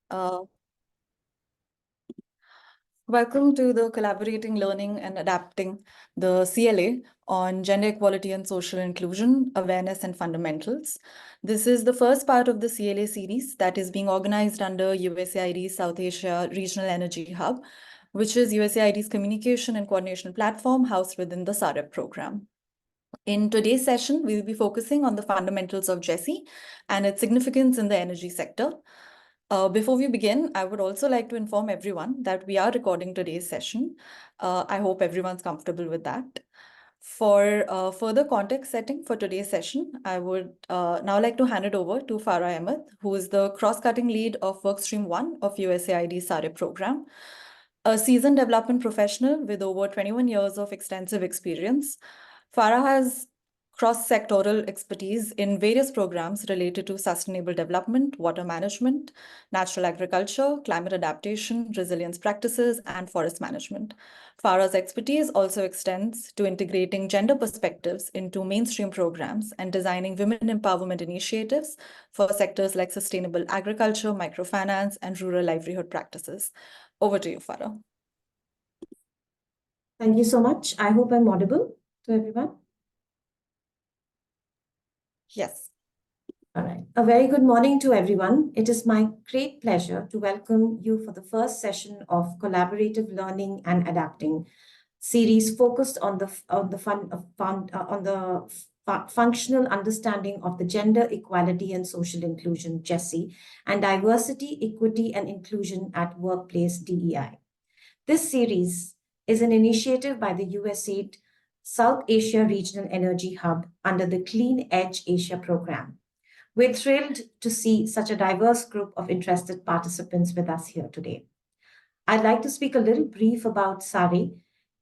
Uh, Welcome to the Collaborating, Learning and Adapting, the CLA on Gender Equality and Social Inclusion, Awareness and Fundamentals. This is the first part of the CLA series that is being organized under USAID's South Asia Regional Energy Hub, which is USAID's communication and coordination platform housed within the SAREH program. In today's session, we will be focusing on the fundamentals of GESI and its significance in the energy sector. Before we begin, I would also like to inform everyone that we are recording today's session. I hope everyone's comfortable with that. For further context setting for today's session, I would now like to hand it over to Farah Ahmed, who is the cross-cutting lead of Workstream 1 of USAID's SAREH program. A seasoned development professional with over 21 years of extensive experience, Farah has cross-sectoral expertise in various programs related to sustainable development, water management, natural agriculture, climate adaptation, resilience practices, and forest management. Farah's expertise also extends to integrating gender perspectives into mainstream programs and designing women empowerment initiatives for sectors like sustainable agriculture, microfinance, and rural livelihood practices. Over to you, Farah. Thank you so much. I hope I'm audible to everyone. Yes. All right. A very good morning to everyone. It is my great pleasure to welcome you for the first session of Collaborative Learning and Adapting series focused on the functional understanding of the gender equality and social inclusion, GESI, and diversity, equity, and inclusion at workplace, DEI. This series is an initiative by the USAID South Asia Regional Energy Hub under the Clean Edge Asia program. We're thrilled to see such a diverse group of interested participants with us here today. I'd like to speak a little brief about SAREH.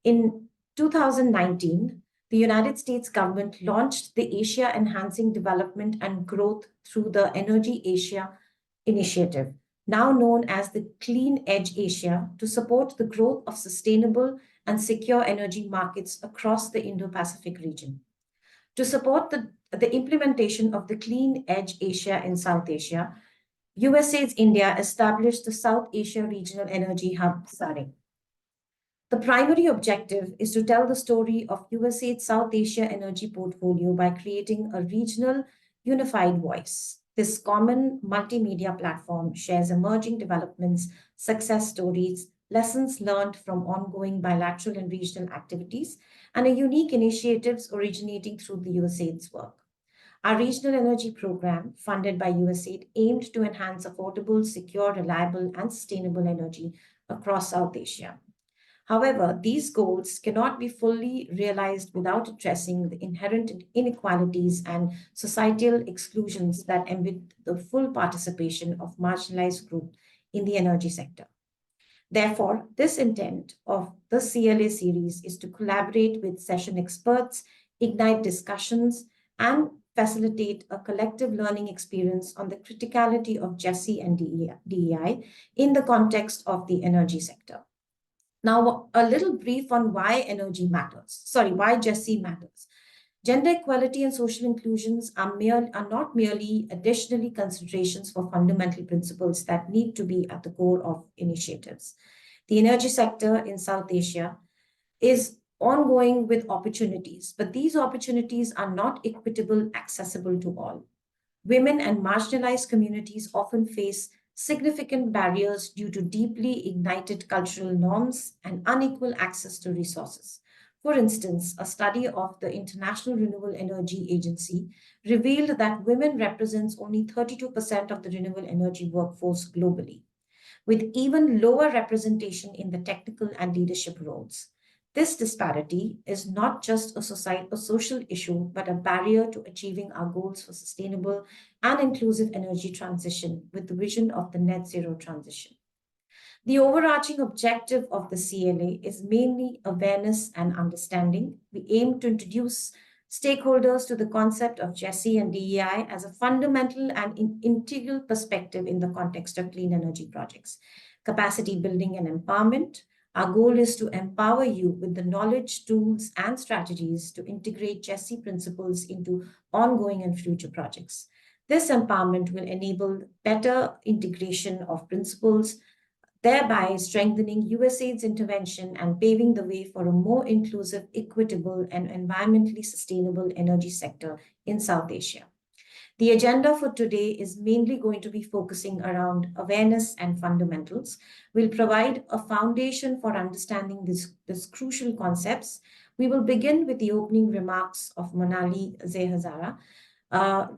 In 2019, the United States government launched the Asia Enhancing Development and Growth through the Energy Asia Initiative, now known as the Clean Edge Asia, to support the growth of sustainable and secure energy markets across the Indo-Pacific region. To support the implementation of the Clean Edge Asia in South Asia, USAID India established the South Asia Regional Energy Hub, SAREH. The primary objective is to tell the story of USAID South Asia energy portfolio by creating a regional unified voice. This common multimedia platform shares emerging developments, success stories, lessons learned from ongoing bilateral and regional activities, and unique initiatives originating through the USAID's work. Our regional energy program, funded by USAID, aimed to enhance affordable, secure, reliable, and sustainable energy across South Asia. However, these goals cannot be fully realized without addressing the inherent inequalities and societal exclusions that impede the full participation of marginalized groups in the energy sector. Therefore, this intent of the CLA series is to collaborate with session experts, ignite discussions, and facilitate a collective learning experience on the criticality of GESI and DEI in the context of the energy sector. Now, a little brief on why energy matters. Why GESI matters. Gender equality and social inclusions are not merely additionally considerations for fundamental principles that need to be at the core of initiatives. The energy sector in South Asia is ongoing with opportunities, but these opportunities are not equitable, accessible to all. Women and marginalized communities often face significant barriers due to deeply ignited cultural norms and unequal access to resources. For instance, a study of the International Renewable Energy Agency revealed that women represent only 32% of the renewable energy workforce globally, with even lower representation in the technical and leadership roles. This disparity is not just a social issue, but a barrier to achieving our goals for sustainable and inclusive energy transition with the vision of the net zero transition. The overarching objective of the CLA is mainly awareness and understanding. We aim to introduce stakeholders to the concept of GESI and DEI as a fundamental and integral perspective in the context of clean energy projects, capacity building and empowerment, Our goal is to empower you with the knowledge, tools, and strategies to integrate GESI principles into ongoing and future projects. This empowerment will enable better integration of principles, thereby strengthening USAID's intervention and paving the way for a more inclusive, equitable, and environmentally sustainable energy sector in South Asia. The agenda for today is mainly going to be focusing around awareness and fundamentals. We'll provide a foundation for understanding these crucial concepts. We will begin with the opening remarks of Monali Zehazara,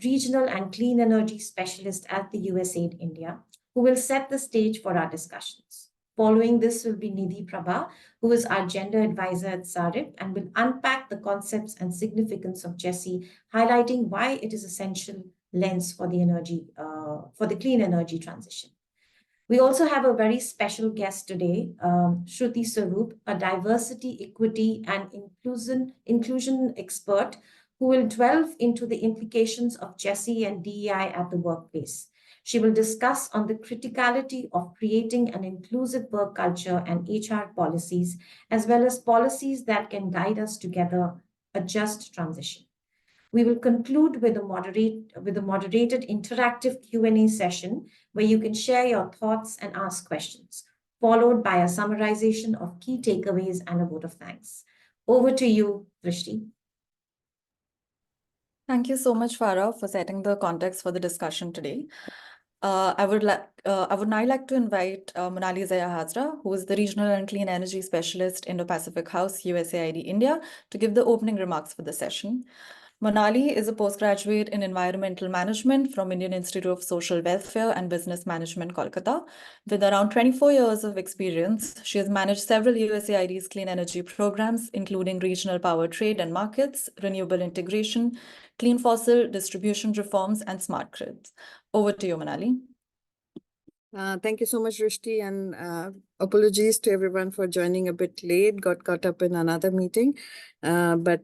regional and clean energy specialist at the USAID India, who will set the stage for our discussions. Following this will be Nidhi Prabha, who is our gender advisor at SAREH and will unpack the concepts and significance of GESI, highlighting why it is essential lens for the clean energy transition. We also have a very special guest today, Shruti Sarup, a diversity, equity, and inclusion expert who will delve into the implications of GESI and DEI at the workplace. She will discuss on the criticality of creating an inclusive work culture and HR policies, as well as policies that can guide us together a just transition. We will conclude with a moderated interactive Q&A session where you can share your thoughts and ask questions, followed by a summarization of key takeaways and a vote of thanks. Over to you, Drishti. Thank you so much, Farah, for setting the context for the discussion today. I would now like to invite Monali Zehazara, who is the Regional and Clean Energy Specialist, Indo-Pacific House, USAID India, to give the opening remarks for the session. Monali is a postgraduate in Environmental Management from Indian Institute of Social Welfare and Business Management, Kolkata. With around 24 years of experience, she has managed several USAID's clean energy programs, including regional power trade and markets, renewable integration, clean fossil distribution reforms, and smart grids. Over to you, Monali. Thank you so much, Rishti, and apologies to everyone for joining a bit late, got caught up in another meeting. But,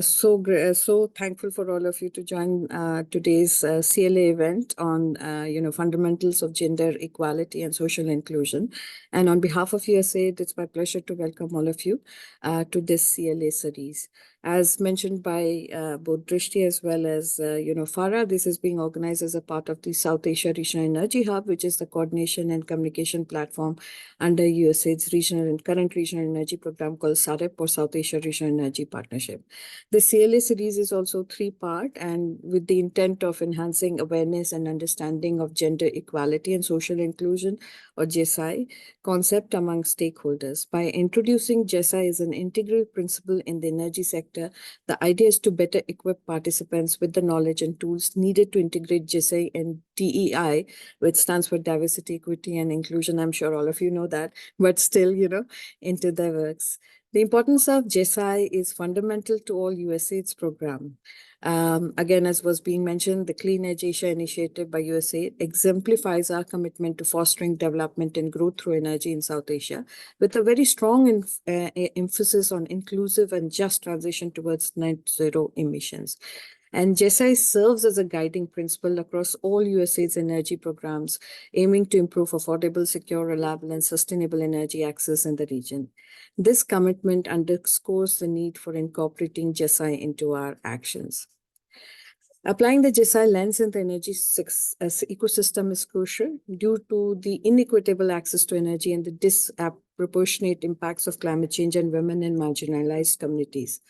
so thankful for all of you to join today's CLA event on, fundamentals of gender equality and social inclusion. And on behalf of USAID, it's my pleasure to welcome all of you to this CLA series. As mentioned by both Drishti as well as, Farah, this is being organized as a part of the South Asia Regional Energy Hub, which is the coordination and communication platform under USAID's current regional energy program called SAREH, or South Asia Regional Energy Partnership. The CLA series is also three-part and with the intent of enhancing awareness and understanding of gender equality and social inclusion, or GESI, concept among stakeholders. By introducing GESI as an integral principle in the energy sector, the idea is to better equip participants with the knowledge and tools needed to integrate GESI and DEI, which stands for diversity, equity, and inclusion. I'm sure all of you know that, but still, into their works. The importance of GESI is fundamental to all USAID's program. Again, as was being mentioned, the Clean Edge Asia initiative by USAID exemplifies our commitment to fostering development and growth through energy in South Asia, with a very strong emphasis on inclusive and just transition towards net zero emissions. And GESI serves as a guiding principle across all USAID's energy programs, aiming to improve affordable, secure, reliable, and sustainable energy access in the region. This commitment underscores the need for incorporating GESI into our actions. Applying the GESI lens in the energy ecosystem is crucial due to the inequitable access to energy and the disproportionate impacts of climate change on women and marginalized communities.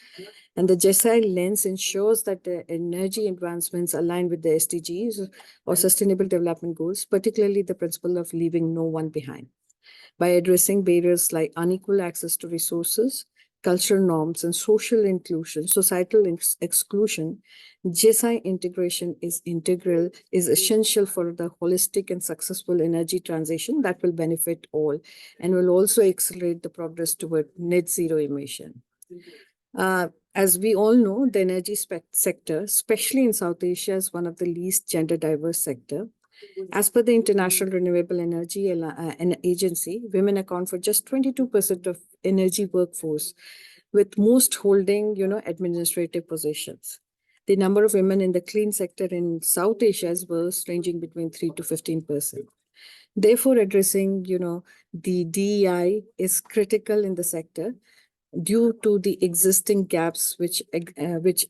And the GESI lens ensures that the energy advancements align with the SDGs or Sustainable Development Goals, particularly the principle of leaving no one behind. By addressing barriers like unequal access to resources, cultural norms, and societal exclusion, GESI integration is essential for the holistic and successful energy transition that will benefit all and will also accelerate the progress toward net zero emission. As we all know, the energy sector, especially in South Asia, is one of the least gender diverse sector. As per the International Renewable Energy Agency, women account for just 22% of energy workforce, with most holding, administrative positions. The number of women in the clean sector in South Asia is worse, ranging between 3 to 15%. Therefore, addressing, the DEI is critical in the sector due to the existing gaps which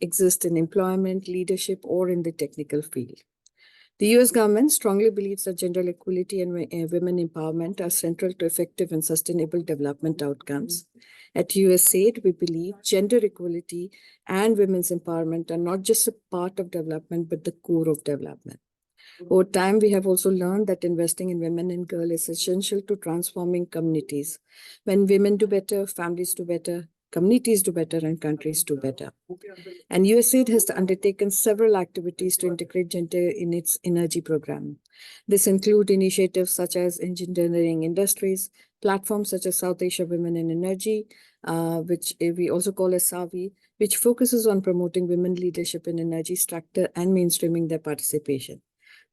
exist in employment, leadership, or in the technical field. The US government strongly believes that gender equality and women empowerment are central to effective and sustainable development outcomes. At USAID, we believe gender equality and women's empowerment are not just a part of development, but the core of development. Over time, we have also learned that investing in women and girls is essential to transforming communities. When women do better, families do better, communities do better, and countries do better. And USAID has undertaken several activities to integrate gender in its energy program. This includes initiatives such as engineering industries, platforms such as South Asia Women in Energy, which we also call as SAVI, which focuses on promoting women leadership in energy sector and mainstreaming their participation.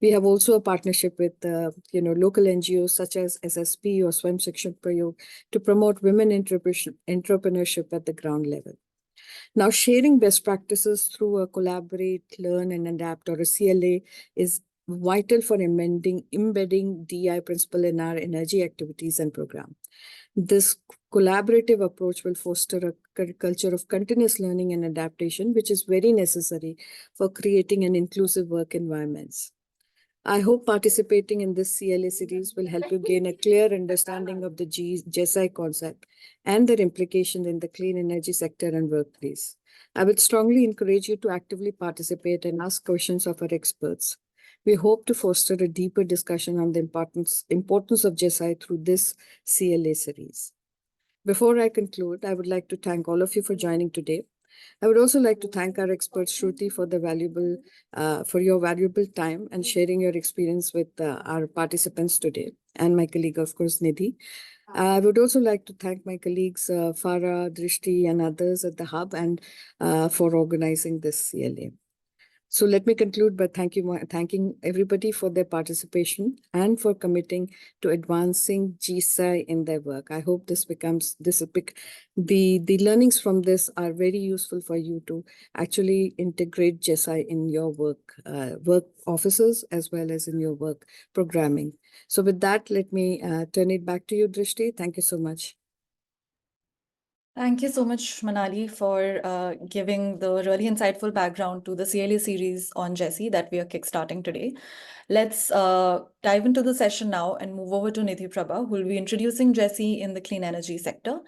We have also a partnership with local NGOs such as SSP or Swam Shikshan Prayog to promote women entrepreneurship at the ground level. Now, sharing best practices through a collaborate, learn, and adapt or a CLA is vital for embedding DI principle in our energy activities and program. This collaborative approach will foster a culture of continuous learning and adaptation, which is very necessary for creating an inclusive work environments. I hope participating in this CLA series will help you gain a clear understanding of the GESI concept and their implications in the clean energy sector and workplace. I would strongly encourage you to actively participate and ask questions of our experts. We hope to foster a deeper discussion on the importance of GESI through this CLA series. Before I conclude, I would like to thank all of you for joining today. I would also like to thank our expert Shruti for your valuable time and sharing your experience with our participants today, and my colleague, of course, Nidhi. I would also like to thank my colleagues Farah, Drishti, and others at the Hub and for organizing this CLA. So let me conclude by thanking everybody for their participation and for committing to advancing GESI in their work. I hope the learnings from this are very useful for you to actually integrate GESI in your work offices as well as in your work programming. So with that, let me turn it back to you, Drishti. Thank you so much. Thank you so much, Manali, for giving the really insightful background to the CLA series on GESI that we are kickstarting today. Let's dive into the session now and move over to Nidhi Prabha, who will be introducing GESI in the clean energy sector.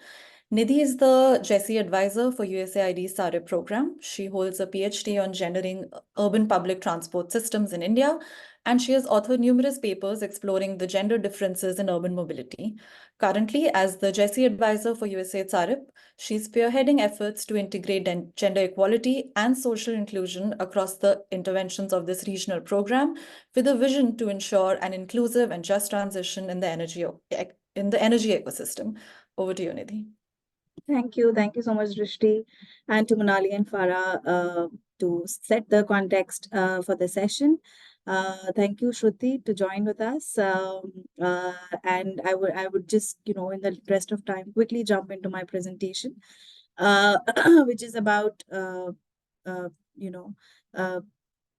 Nidhi is the GESI advisor for USAID's SAREH program. She holds a PhD on gendering urban public transport systems in India, and she has authored numerous papers exploring the gender differences in urban mobility. Currently, as the GESI advisor for USAID SAREH, she's spearheading efforts to integrate gender equality and social inclusion across the interventions of this regional program, with a vision to ensure an inclusive and just transition in the energy ecosystem. Over to you, Nidhi. Thank you. Thank you so much, Drishti, and to Manali and Farah to set the context for the session. Thank you, Shruti, to join with us. And I would just, in the rest of time, quickly jump into my presentation, which is about,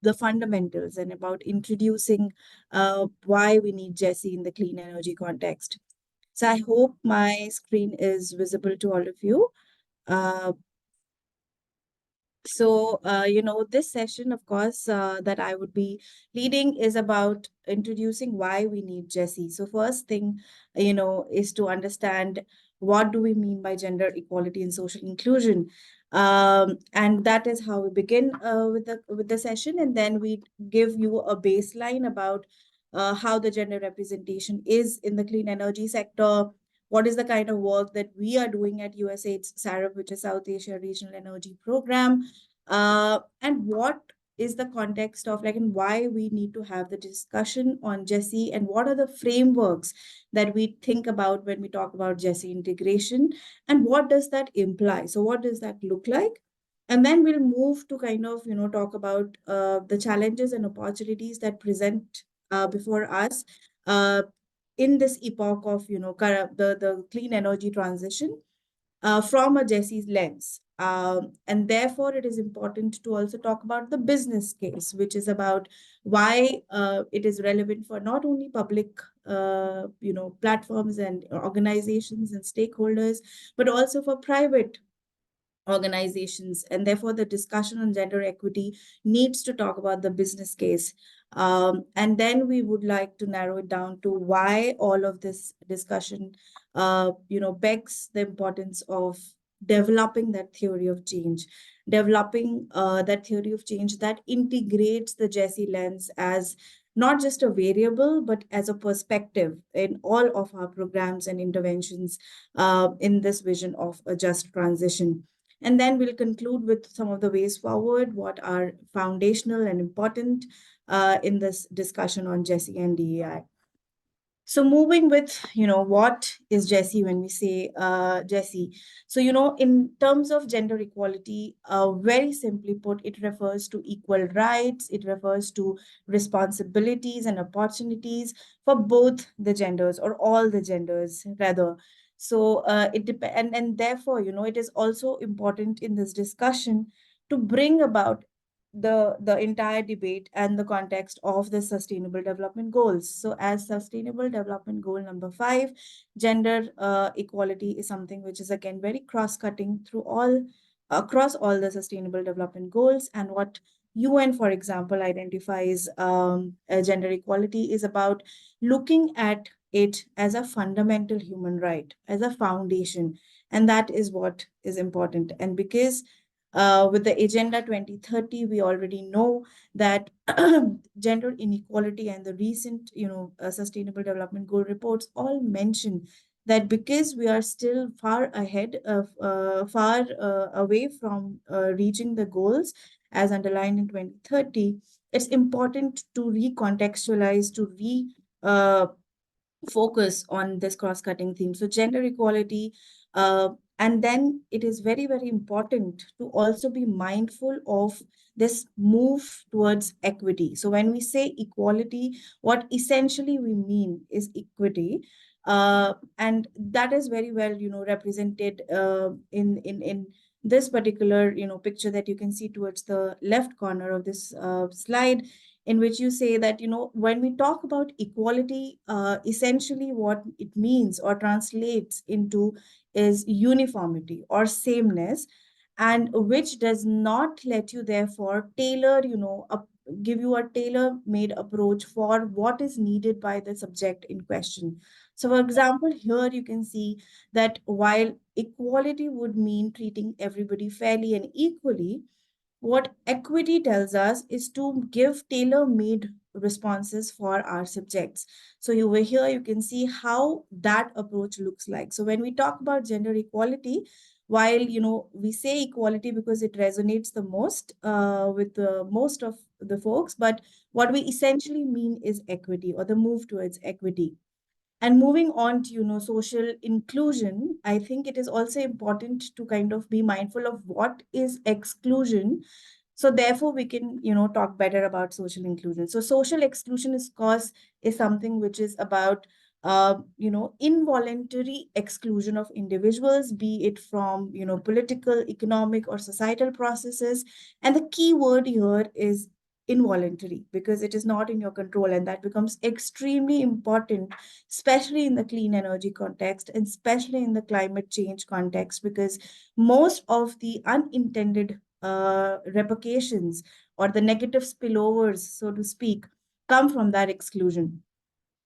the fundamentals and about introducing why we need GESI in the clean energy context. So I hope my screen is visible to all of you. This session, of course, that I would be leading is about introducing why we need GESI. So first thing, is to understand what do we mean by gender equality and social inclusion. And that is how we begin with the session. And then we give you a baseline about how the gender representation is in the clean energy sector. What is the kind of work that we are doing at USAID's SAREH, which is South Asia Regional Energy Program, and what is the context of and why we need to have the discussion on GESI, and what are the frameworks that we think about when we talk about GESI integration, and what does that imply? So what does that look like? And then we'll move to kind of, talk about the challenges and opportunities that present before us in this epoch of, the clean energy transition from a GESI's lens. And therefore, it is important to also talk about the business case, which is about why it is relevant for not only public platforms and organizations and stakeholders, but also for private organizations. And therefore, the discussion on gender equity needs to talk about the business case. And then we would like to narrow it down to why all of this discussion, begs the importance of developing that theory of change, developing that theory of change that integrates the GESI lens as not just a variable, but as a perspective in all of our programs and interventions in this vision of a just transition. And then we'll conclude with some of the ways forward, what are foundational and important in this discussion on GESI and DEI. So moving with, what is GESI when we say GESI? So, in terms of gender equality, very simply put, it refers to equal rights, it refers to responsibilities and opportunities for both the genders, or all the genders rather. So it depends, and therefore, it is also important in this discussion to bring about the entire debate and the context of the sustainable development goals. So as sustainable development goal number 5, gender equality is something which is again very cross-cutting through all across all the sustainable development goals. And what UN, for example, identifies gender equality is about looking at it as a fundamental human right, as a foundation. And that is what is important. And because with the Agenda 2030, we already know that gender inequality and the recent, Sustainable Development Goal reports all mention that because we are still far ahead of, far away from reaching the goals as underlined in 2030, it's important to recontextualize, to focus on this cross-cutting theme. So gender equality, and then it is very, very important to also be mindful of this move towards equity. So when we say equality, what essentially we mean is equity. And that is very well, represented in this particular, picture that you can see towards the left corner of this slide, in which you say that, when we talk about equality, essentially what it means or translates into is uniformity or sameness, and which does not let you therefore tailor, give you a tailor-made approach for what is needed by the subject in question. So for example, here you can see that while equality would mean treating everybody fairly and equally, what equity tells us is to give tailor-made responses for our subjects. So over here, you can see how that approach looks like. So when we talk about gender equality, while, we say equality because it resonates the most with the most of the folks, but what we essentially mean is equity, or the move towards equity. And moving on to, social inclusion, I think it is also important to kind of be mindful of what is exclusion. So therefore, we can, talk better about social inclusion. So social exclusion is something which is about, involuntary exclusion of individuals, be it from, political, economic, or societal processes. And the key word here is involuntary, because it is not in your control, and that becomes extremely important, especially in the clean energy context, and especially in the climate change context, because most of the unintended repercussions or the negative spillovers, so to speak, come from that exclusion.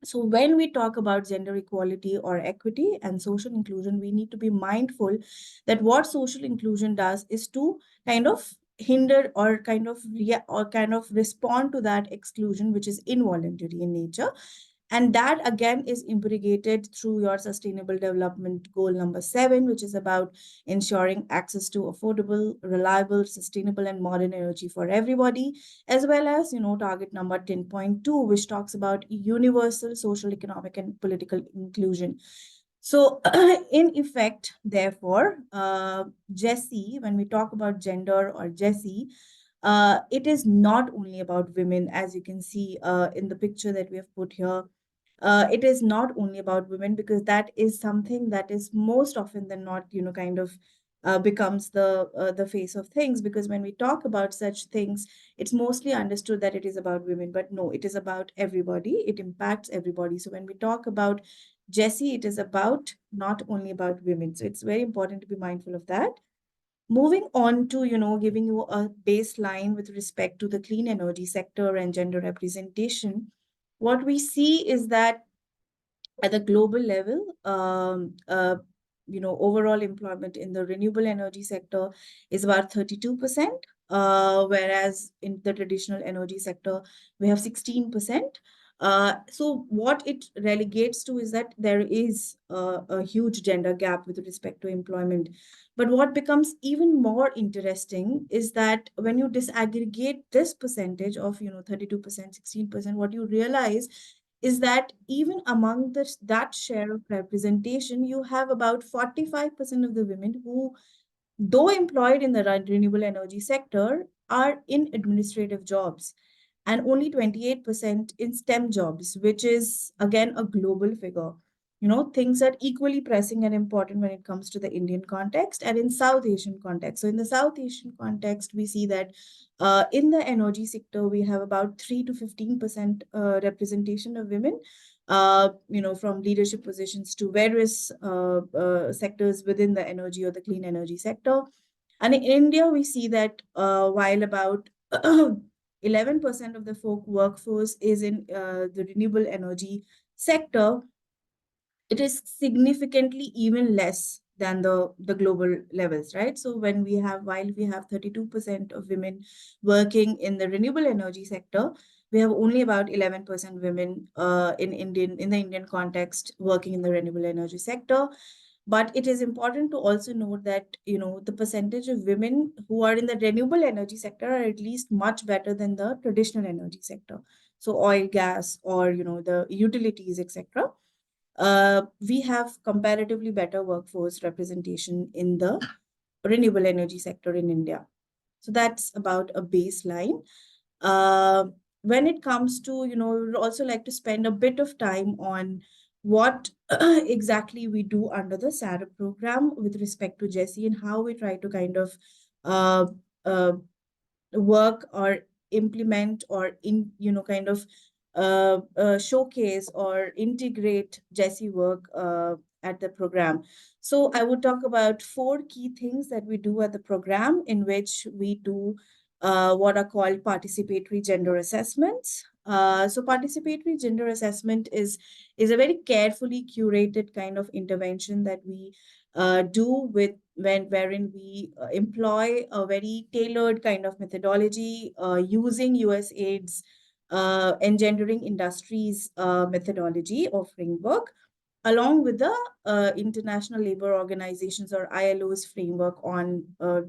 So when we talk about gender equality or equity and social inclusion, we need to be mindful that what social inclusion does is to kind of hinder or kind of respond to that exclusion, which is involuntary in nature. And that again is impregnated through your sustainable development goal number 7, which is about ensuring access to affordable, reliable, sustainable, and modern energy for everybody, as well as, target number 10.2, which talks about universal social, economic, and political inclusion. So in effect, therefore, GESI, when we talk about gender or GESI, it is not only about women, as you can see in the picture that we have put here. It is not only about women, because that is something that is most often than not, kind of becomes the face of things, because when we talk about such things, it's mostly understood that it is about women, but no, it is about everybody. It impacts everybody. So when we talk about GESI, it is about not only about women. So it's very important to be mindful of that. Moving on to, giving you a baseline with respect to the clean energy sector and gender representation, what we see is that at the global level, overall employment in the renewable energy sector is about 32%, whereas in the traditional energy sector, we have 16%. So what it relegates to is that there is a huge gender gap with respect to employment. But what becomes even more interesting is that when you disaggregate this percentage of 32%, 16%, what you realize is that even among that share of representation, you have about 45% of the women who, though employed in the renewable energy sector, are in administrative jobs, and only 28% in STEM jobs, which is again a global figure. Things are equally pressing and important when it comes to the Indian context and in South Asian context. So in the South Asian context, we see that in the energy sector, we have about 3 to 15% representation of women, from leadership positions to various sectors within the energy or the clean energy sector. And in India, we see that while about 11% of the folk workforce is in the renewable energy sector, it is significantly even less than the global levels, right? So while we have 32% of women working in the renewable energy sector, we have only about 11% women in the Indian context working in the renewable energy sector. But it is important to also note that, the percentage of women who are in the renewable energy sector are at least much better than the traditional energy sector. So oil, gas, or, the utilities, etc. We have comparatively better workforce representation in the renewable energy sector in India. So that's about a baseline. When it comes to, we would also like to spend a bit of time on what exactly we do under the SAREH program with respect to GESI, and how we try to kind of uh, uh, work or implement or kind of showcase or integrate GESI work at the program. So I would talk about 4 key things that we do at the program, in which we do what are called participatory gender assessments. So participatory gender assessment is a very carefully curated kind of intervention that we do wherein we employ a very tailored kind of methodology using USAID's engendering industries methodology or framework, along with the International Labor Organizations or ILO's framework on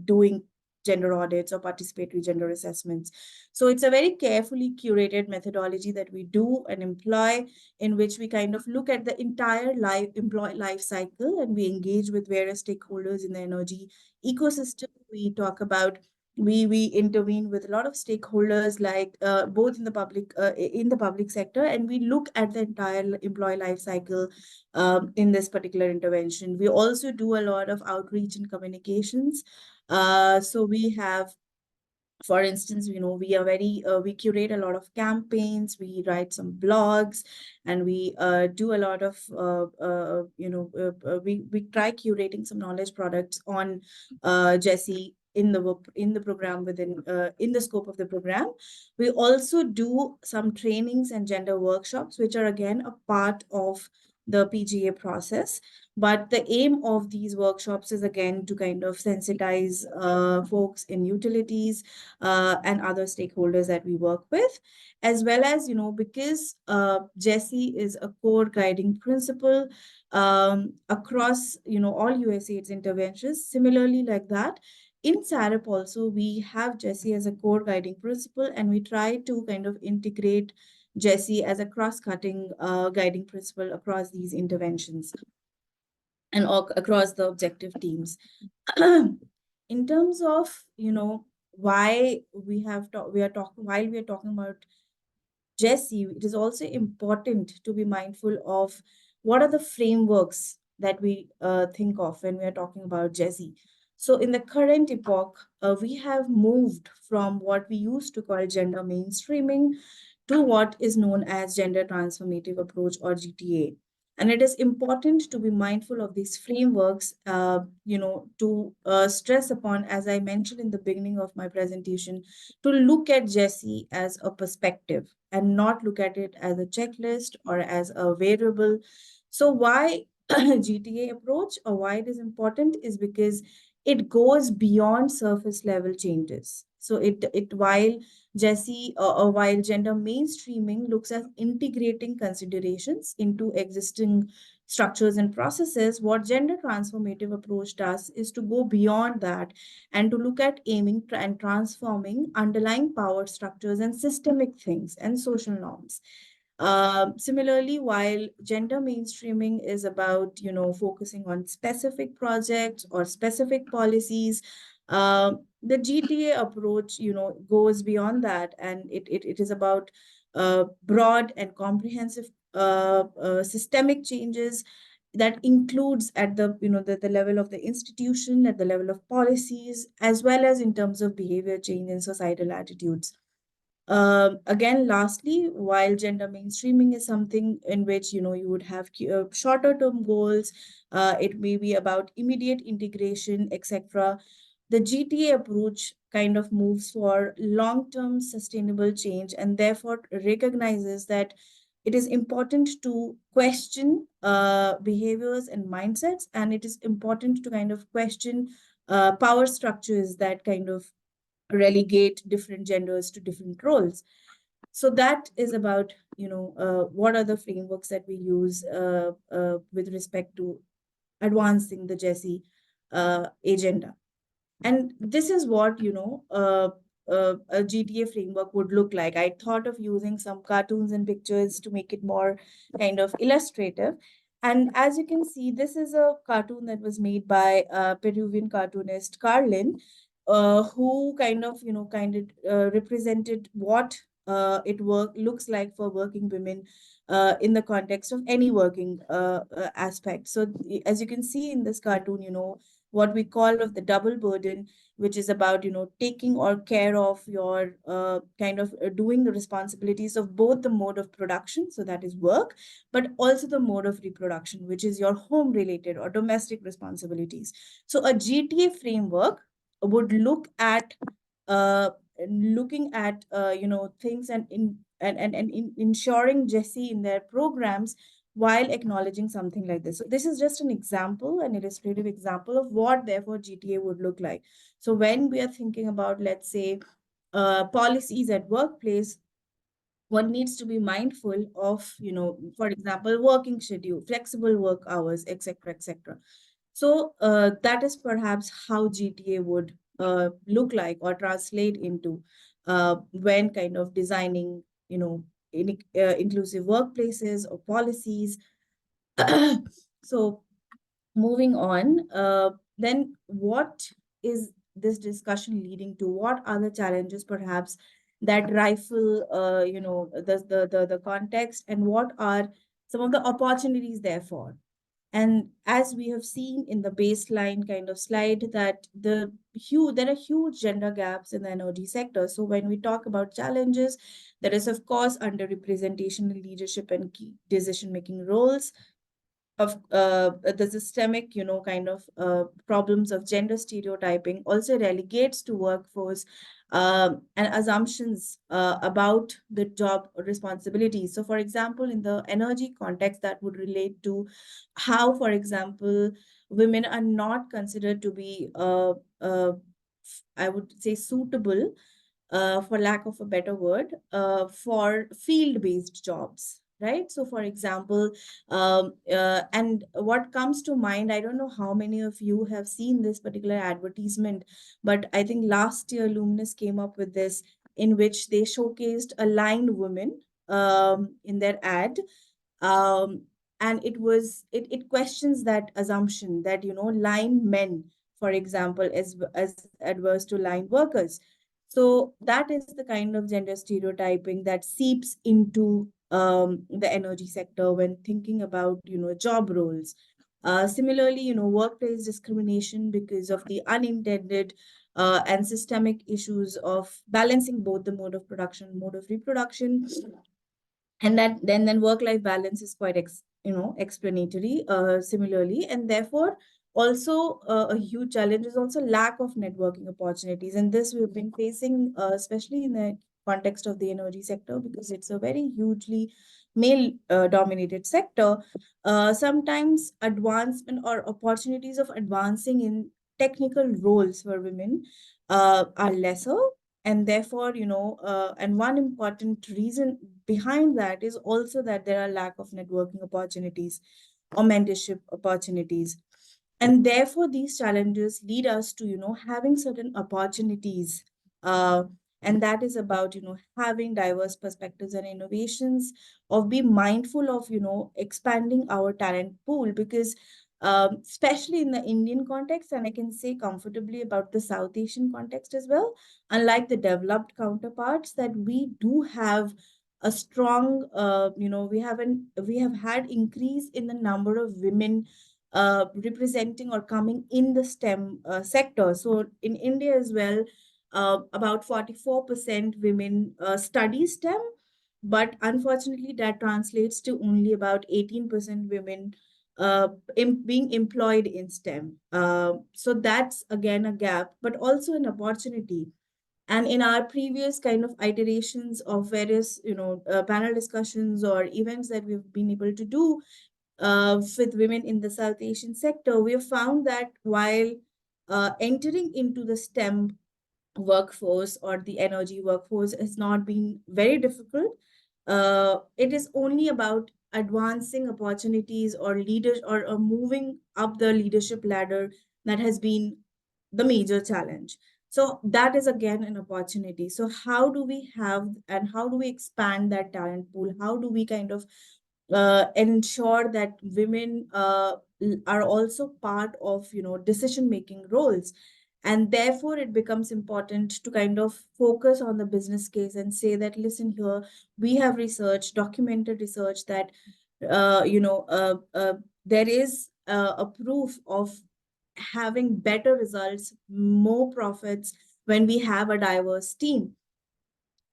doing gender audits or participatory gender assessments. So it's a very carefully curated methodology that we do and employ, in which we kind of look at the entire employee life cycle, and we engage with various stakeholders in the energy ecosystem. We talk about we intervene with a lot of stakeholders, like both in the public sector, and we look at the entire employee life cycle in this particular intervention. We also do a lot of outreach and communications. So we have, for instance, we curate a lot of campaigns, we write some blogs, and we do a lot of, we try curating some knowledge products on GESI in the program in the scope of the program. We also do some trainings and gender workshops, which are again a part of the PGA process. But the aim of these workshops is again to kind of sensitize folks in utilities and other stakeholders that we work with, as well as, because GESI is a core guiding principle across, all USAID's interventions. Similarly, like that, in SAREH also, we have GESI as a core guiding principle, and we try to kind of integrate GESI as a cross-cutting guiding principle across these interventions and across the objective teams. In terms of, why we are talking about GESI, it is also important to be mindful of what are the frameworks that we think of when we are talking about GESI. So in the current epoch, we have moved from what we used to call gender mainstreaming to what is known as gender transformative approach, or GTA. And it is important to be mindful of these frameworks, to stress upon, as I mentioned in the beginning of my presentation, to look at GESI as a perspective and not look at it as a checklist or as a variable. So why GTA approach, or why it is important, is because it goes beyond surface level changes. So it while Jesse, while gender mainstreaming looks at integrating considerations into existing structures and processes, what gender transformative approach does is to go beyond that and to look at aiming and transforming underlying power structures and systemic things and social norms. Similarly, while gender mainstreaming is about, focusing on specific projects or specific policies, the GTA approach, goes beyond that, and it is about broad and comprehensive systemic changes that includes at the level of the institution, at the level of policies, as well as in terms of behavior change and societal attitudes. Again, lastly, while gender mainstreaming is something in which you would have shorter term goals, it may be about immediate integration, etc. The GTA approach kind of moves for long term sustainable change, and therefore recognizes that it is important to question behaviors and mindsets, and it is important to kind of question power structures that kind of relegate different genders to different roles. So that is about, what are the frameworks that we use with respect to advancing the GESI agenda. And this is what, a GTA framework would look like. I thought of using some cartoons and pictures to make it more kind of illustrative. And as you can see, this is a cartoon that was made by Peruvian cartoonist Carlin, who kind of represented what looks like for working women in the context of any working aspect. So as you can see in this cartoon, what we call of the double burden, which is about taking or care of your doing the responsibilities of both the mode of production, so that is work, but also the mode of reproduction, which is your home related or domestic responsibilities. So a GTA framework would look at looking at things and ensuring GESI in their programs while acknowledging something like this. So this is just an example, an illustrative example of what therefore GTA would look like. So when we are thinking about, let's say, policies at workplace, one needs to be mindful of, for example, working schedule, flexible work hours, etc., etc. So that is perhaps how GTA would look like or translate into when kind of designing, inclusive workplaces or policies. So moving on, then what is this discussion leading to? What are the challenges perhaps that rifle, the context, and what are some of the opportunities therefore? And as we have seen in the baseline kind of slide, that there are huge gender gaps in the energy sector. So when we talk about challenges, there is of course underrepresentation in leadership and key decision-making roles, of the systemic, problems of gender stereotyping also relegates to workforce and assumptions about the job responsibilities. So, for example, in the energy context, that would relate to how, for example, women are not considered to be, I would say, suitable, for lack of a better word, for field-based jobs, right? So, for example, and what comes to mind, I don't know how many of you have seen this particular advertisement, but I think last year Luminous came up with this, in which they showcased aligned women in their ad. Um, and it questions that assumption that, line men, for example, as adverse to line workers. So that is the kind of gender stereotyping that seeps into the energy sector when thinking about, job roles. Similarly, workplace discrimination because of the unintended and systemic issues of balancing both the mode of production and mode of reproduction. And that then work-life balance is quite explanatory, similarly. And therefore, also a huge challenge is also lack of networking opportunities. And this we've been facing, especially in the context of the energy sector, because it's a very hugely male dominated sector. Sometimes advancement or opportunities of advancing in technical roles for women are lesser. And therefore, and one important reason behind that is also that there are lack of networking opportunities or mentorship opportunities. And therefore, these challenges lead us to, having certain opportunities. And that is about, having diverse perspectives and innovations, of be mindful of, expanding our talent pool, because especially in the Indian context, and I can say comfortably about the South Asian context as well, unlike the developed counterparts, that we do have a strong, we have had increase in the number of women representing or coming in the STEM sector. So in India as well, about 44% women study STEM, but unfortunately that translates to only about 18% women being employed in STEM. So that's again a gap, but also an opportunity. And in our previous kind of iterations of various, panel discussions or events that we've been able to do with women in the South Asian sector, we have found that while entering into the STEM workforce or the energy workforce has not been very difficult, it is only about advancing opportunities or leaders or moving up the leadership ladder that has been the major challenge. So that is again an opportunity. So how do we have and how do we expand that talent pool? How do we kind of ensure that women are also part of decision making roles? And therefore it becomes important to kind of focus on the business case and say that, listen here, we have research, documented research, that there is a proof of having better results, more profits when we have a diverse team.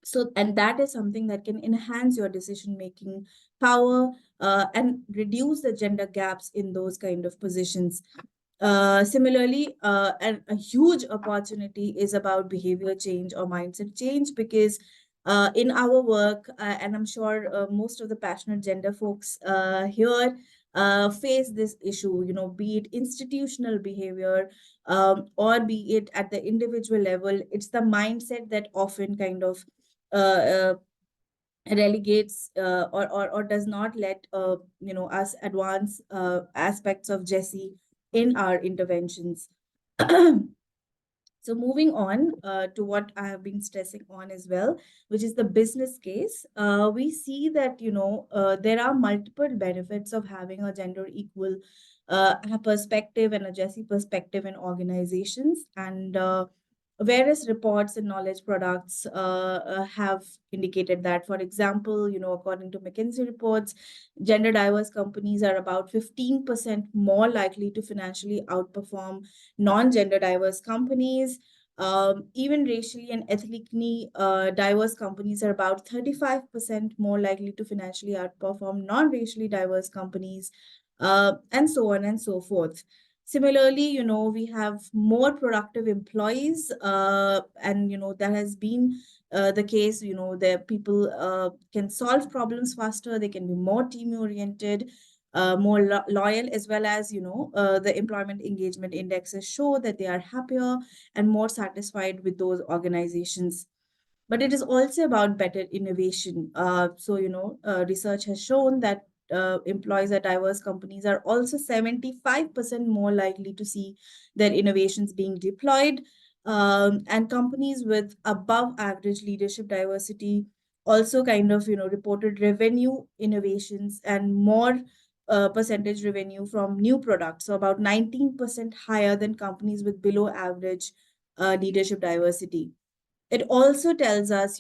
So, and that is something that can enhance your decision making power and reduce the gender gaps in those kind of positions. Similarly, a huge opportunity is about behavior change or mindset change, because in our work, and I'm sure most of the passionate gender folks here face this issue, be it institutional behavior or be it at the individual level. It's the mindset that often kind of uh, relegates or does not let us advance aspects of GESI in our interventions. So moving on to what I have been stressing on as well, which is the business case, we see that there are multiple benefits of having a gender equal perspective and a GESI perspective in organizations. And various reports and knowledge products have indicated that. For example, according to McKinsey reports, gender diverse companies are about 15% more likely to financially outperform non-gender diverse companies. Even racially and ethnically diverse companies are about 35% more likely to financially outperform non-racially diverse companies, and so on and so forth. Similarly, we have more productive employees, and that has been the case. The people can solve problems faster, they can be more team oriented, more loyal, as well as the employment engagement indexes show that they are happier and more satisfied with those organizations. But it is also about better innovation. Research has shown that employees at diverse companies are also 75% more likely to see their innovations being deployed. And companies with above average leadership diversity also kind of, reported revenue innovations and more percentage revenue from new products. So about 19% higher than companies with below average leadership diversity. It also tells us,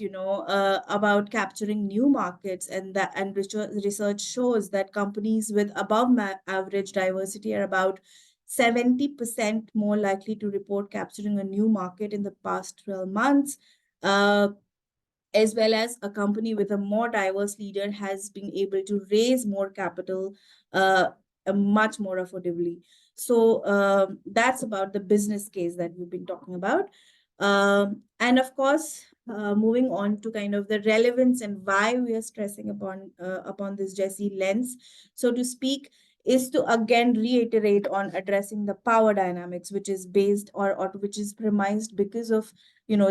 about capturing new markets, and research shows that companies with above average diversity are about 70% more likely to report capturing a new market in the past 12 months. As well as a company with a more diverse leader has been able to raise more capital uh, much more affordably. So that's about the business case that we've been talking about. And of course, moving on to kind of the relevance and why we are stressing upon this GESI lens, so to speak, is to again reiterate on addressing the power dynamics, which is based or which is premised because of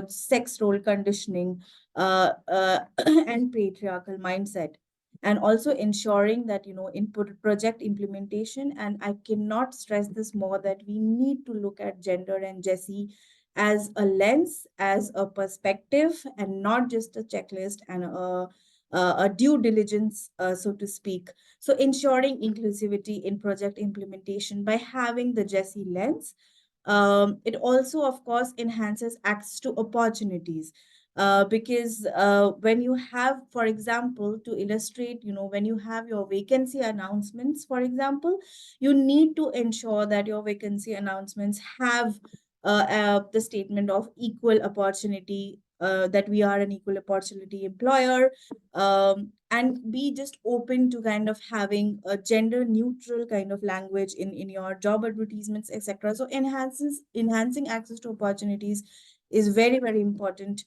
sex role conditioning and patriarchal mindset, and also ensuring that in project implementation, and I cannot stress this more, that we need to look at gender and GESI as a lens, as a perspective, and not just a checklist and a due diligence, so to speak. So ensuring inclusivity in project implementation by having the GESI lens. It also, of course, enhances access to opportunities. Because when you have, for example, to illustrate, when you have your vacancy announcements, for example, you need to ensure that your vacancy announcements have the statement of equal opportunity, that we are an equal opportunity employer, and be just open to kind of having a gender neutral kind of language in your job advertisements, etc. So enhancing access to opportunities is very, very important,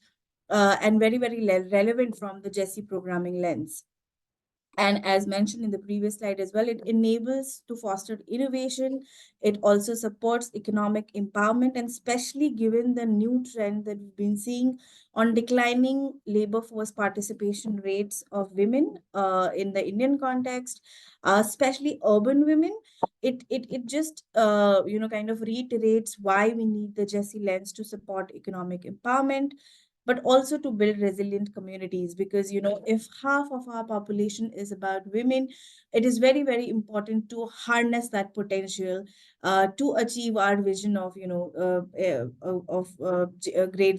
and very, very relevant from the GESI programming lens. And as mentioned in the previous slide as well, it enables to foster innovation. It also supports economic empowerment, and especially given the new trend that we've been seeing on declining labor force participation rates of women in the Indian context, especially urban women. It just kind of reiterates why we need the GESI lens to support economic empowerment, but also to build resilient communities. Because if half of our population is about women, it is very, very important to harness that potential to achieve our vision of great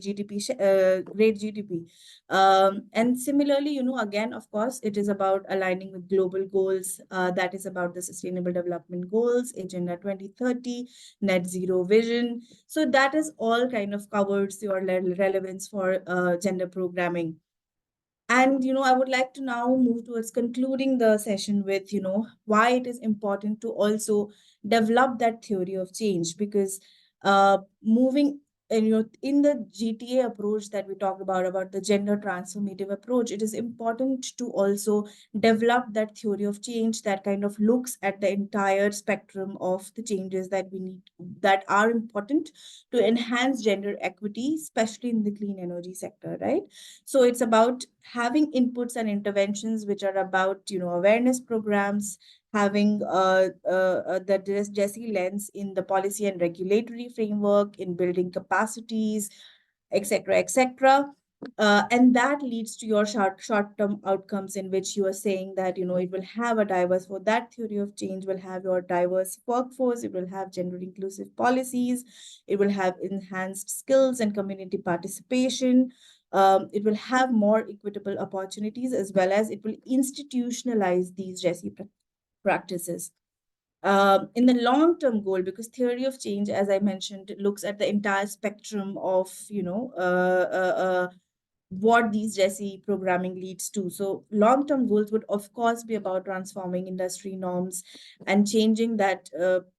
GDP. And similarly, again, of course, it is about aligning with global goals, that is about the Sustainable Development Goals, Agenda 2030, net zero vision. So that is all kind of covers your relevance for gender programming. And I would like to now move towards concluding the session with why it is important to also develop that theory of change. Because moving and in the GTA approach that we talk about the gender transformative approach, it is important to also develop that theory of change that kind of looks at the entire spectrum of the changes that we need, that are important to enhance gender equity, especially in the clean energy sector, right? So it's about having inputs and interventions which are about awareness programs, having the GESI lens in the policy and regulatory framework, in building capacities, etc., etc. And that leads to your short-term outcomes, in which you are saying that it will have a diverse, for that theory of change will have your diverse workforce, it will have gender inclusive policies, it will have enhanced skills and community participation, it will have more equitable opportunities, as well as it will institutionalize these GESI practices. In the long-term goal, because theory of change, as I mentioned, looks at the entire spectrum of what these GESI programming leads to. So long-term goals would of course be about transforming industry norms and changing that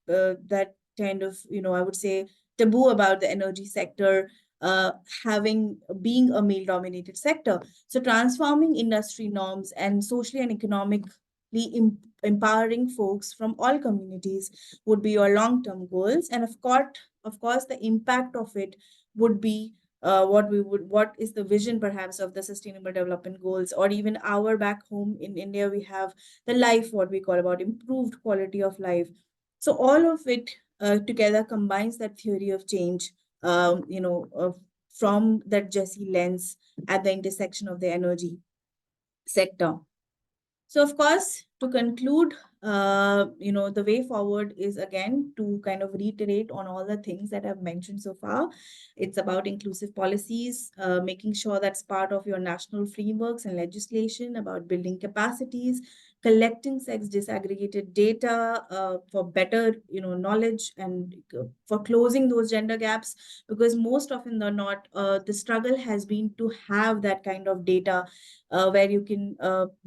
that kind of I would say taboo about the energy sector being a male-dominated sector. So transforming industry norms and socially and economically empowering folks from all communities would be your long-term goals. And of course, the impact of it would be what is the vision perhaps of the Sustainable Development Goals, or even our back home in India, we have the life, what we call about improved quality of life. So all of it together combines that theory of change, from that GESI lens at the intersection of the energy sector. So of course, to conclude the way forward is again to kind of reiterate on all the things that I've mentioned so far. It's about inclusive policies, making sure that's part of your national frameworks and legislation, about building capacities, collecting sex disaggregated data for better, knowledge, and for closing those gender gaps, because most often than not, the struggle has been to have that kind of data where you can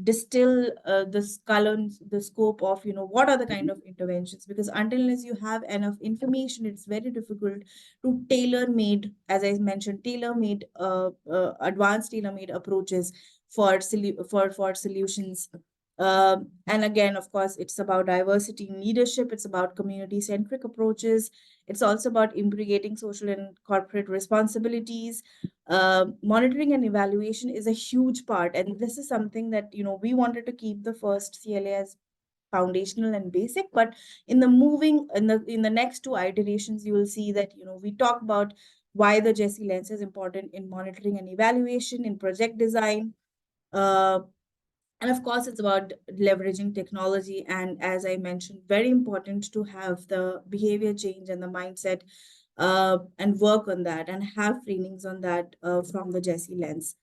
distill the scope of, what are the kind of interventions, because until unless you have enough information, it's very difficult to tailor-made, as I mentioned, tailor-made, advanced tailor-made approaches for solutions. And again, of course, it's about diversity in leadership. It's about community-centric approaches. It's also about impregnating social and corporate responsibilities. Monitoring and evaluation is a huge part, and this is something that we wanted to keep the first CLA as foundational and basic, but in the next two iterations, you will see that we talk about why the GESI lens is important in monitoring and evaluation, in project design, and of course, it's about leveraging technology. And as I mentioned, very important to have the behavior change and the mindset and work on that and have trainings on that from the GESI lens.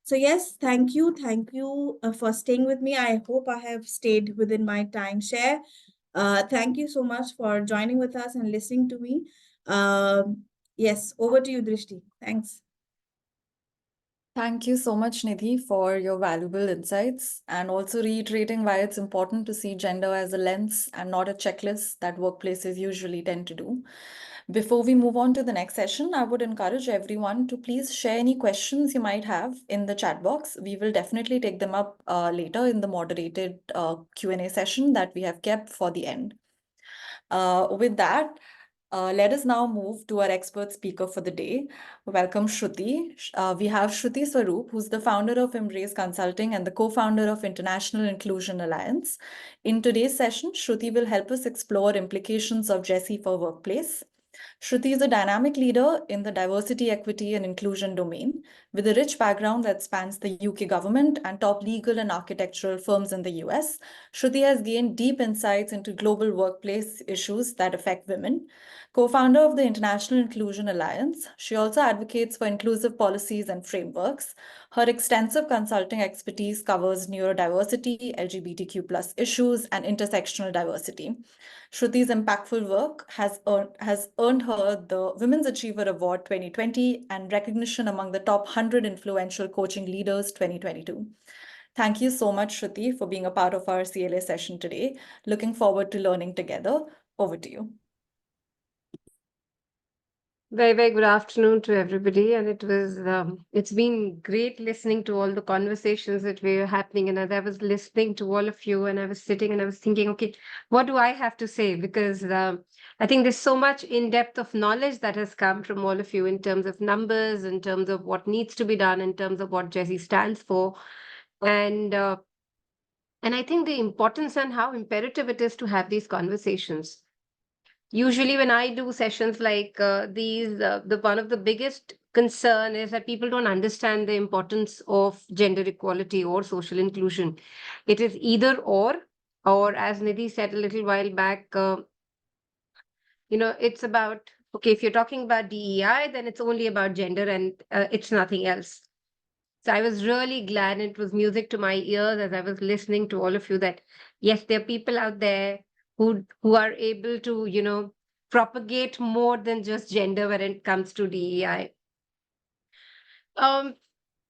So yes, thank you. Thank you for staying with me. I hope I have stayed within my time share. Thank you so much for joining with us and listening to me. Yes, over to you, Drishti. Thanks. Thank you so much, Nidhi, for your valuable insights and also reiterating why it's important to see gender as a lens and not a checklist that workplaces usually tend to do. Before we move on to the next session, I would encourage everyone to please share any questions you might have in the chat box. We will definitely take them up later in the moderated Q&A session that we have kept for the end. With that, let us now move to our expert speaker for the day. Welcome, Shruti. We have Shruti Swaroop, who's the founder of Embrace Consulting and the co-founder of International Inclusion Alliance. In today's session, Shruti will help us explore implications of GESI for workplace. Shruti is a dynamic leader in the diversity, equity, and inclusion domain with a rich background that spans the UK government and top legal and architectural firms in the US. Shruti has gained deep insights into global workplace issues that affect women. Co-founder of the International Inclusion Alliance, she also advocates for inclusive policies and frameworks. Her extensive consulting expertise covers neurodiversity, LGBTQ+ issues, and intersectional diversity. Shruti's impactful work has earned her the Women's Achiever Award 2020 and recognition among the top 100 influential coaching leaders 2022. Thank you so much, Shruti, for being a part of our CLA session today. Looking forward to learning together. Over to you. Very, very good afternoon to everybody. And it's been great listening to all the conversations that were happening. And as I was listening to all of you and I was sitting and I was thinking, okay, what do I have to say? Because I think there's so much in-depth of knowledge that has come from all of you in terms of numbers, in terms of what needs to be done, in terms of what GESI stands for. And I think the importance and how imperative it is to have these conversations. Usually, when I do sessions like these, the one of the biggest concern is that people don't understand the importance of gender equality or social inclusion. It is either or as Nidhi said a little while back, it's about, okay, if you're talking about DEI, then it's only about gender and it's nothing else. So I was really glad, and it was music to my ears as I was listening to all of you that, yes, there are people out there who are able to, propagate more than just gender when it comes to DEI. One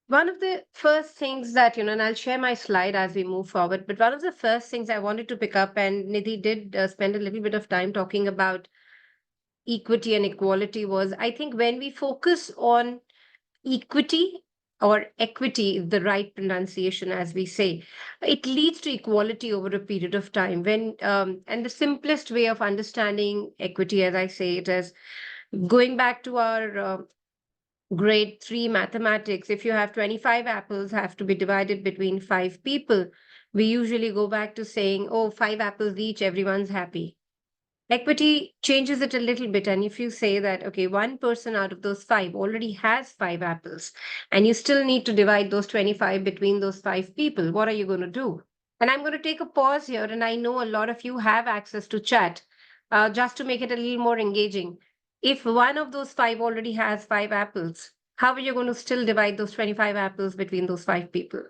of the first things that, and I'll share my slide as we move forward, but one of the first things I wanted to pick up, and Nidhi did spend a little bit of time talking about equity and equality, was I think when we focus on equity or equity, the right pronunciation, as we say, it leads to equality over a period of time. And the simplest way of understanding equity, as I say it, is going back to our grade 3 mathematics. If you have 25 apples have to be divided between 5 people, we usually go back to saying, oh, 5 apples each, everyone's happy. Equity changes it a little bit. And if you say that, okay, one person out of those 5 already has 5 apples, and you still need to divide those 25 between those 5 people, what are you going to do? And I'm going to take a pause here, and I know a lot of you have access to chat, just to make it a little more engaging. If one of those 5 already has 5 apples, how are you going to still divide those 25 apples between those 5 people?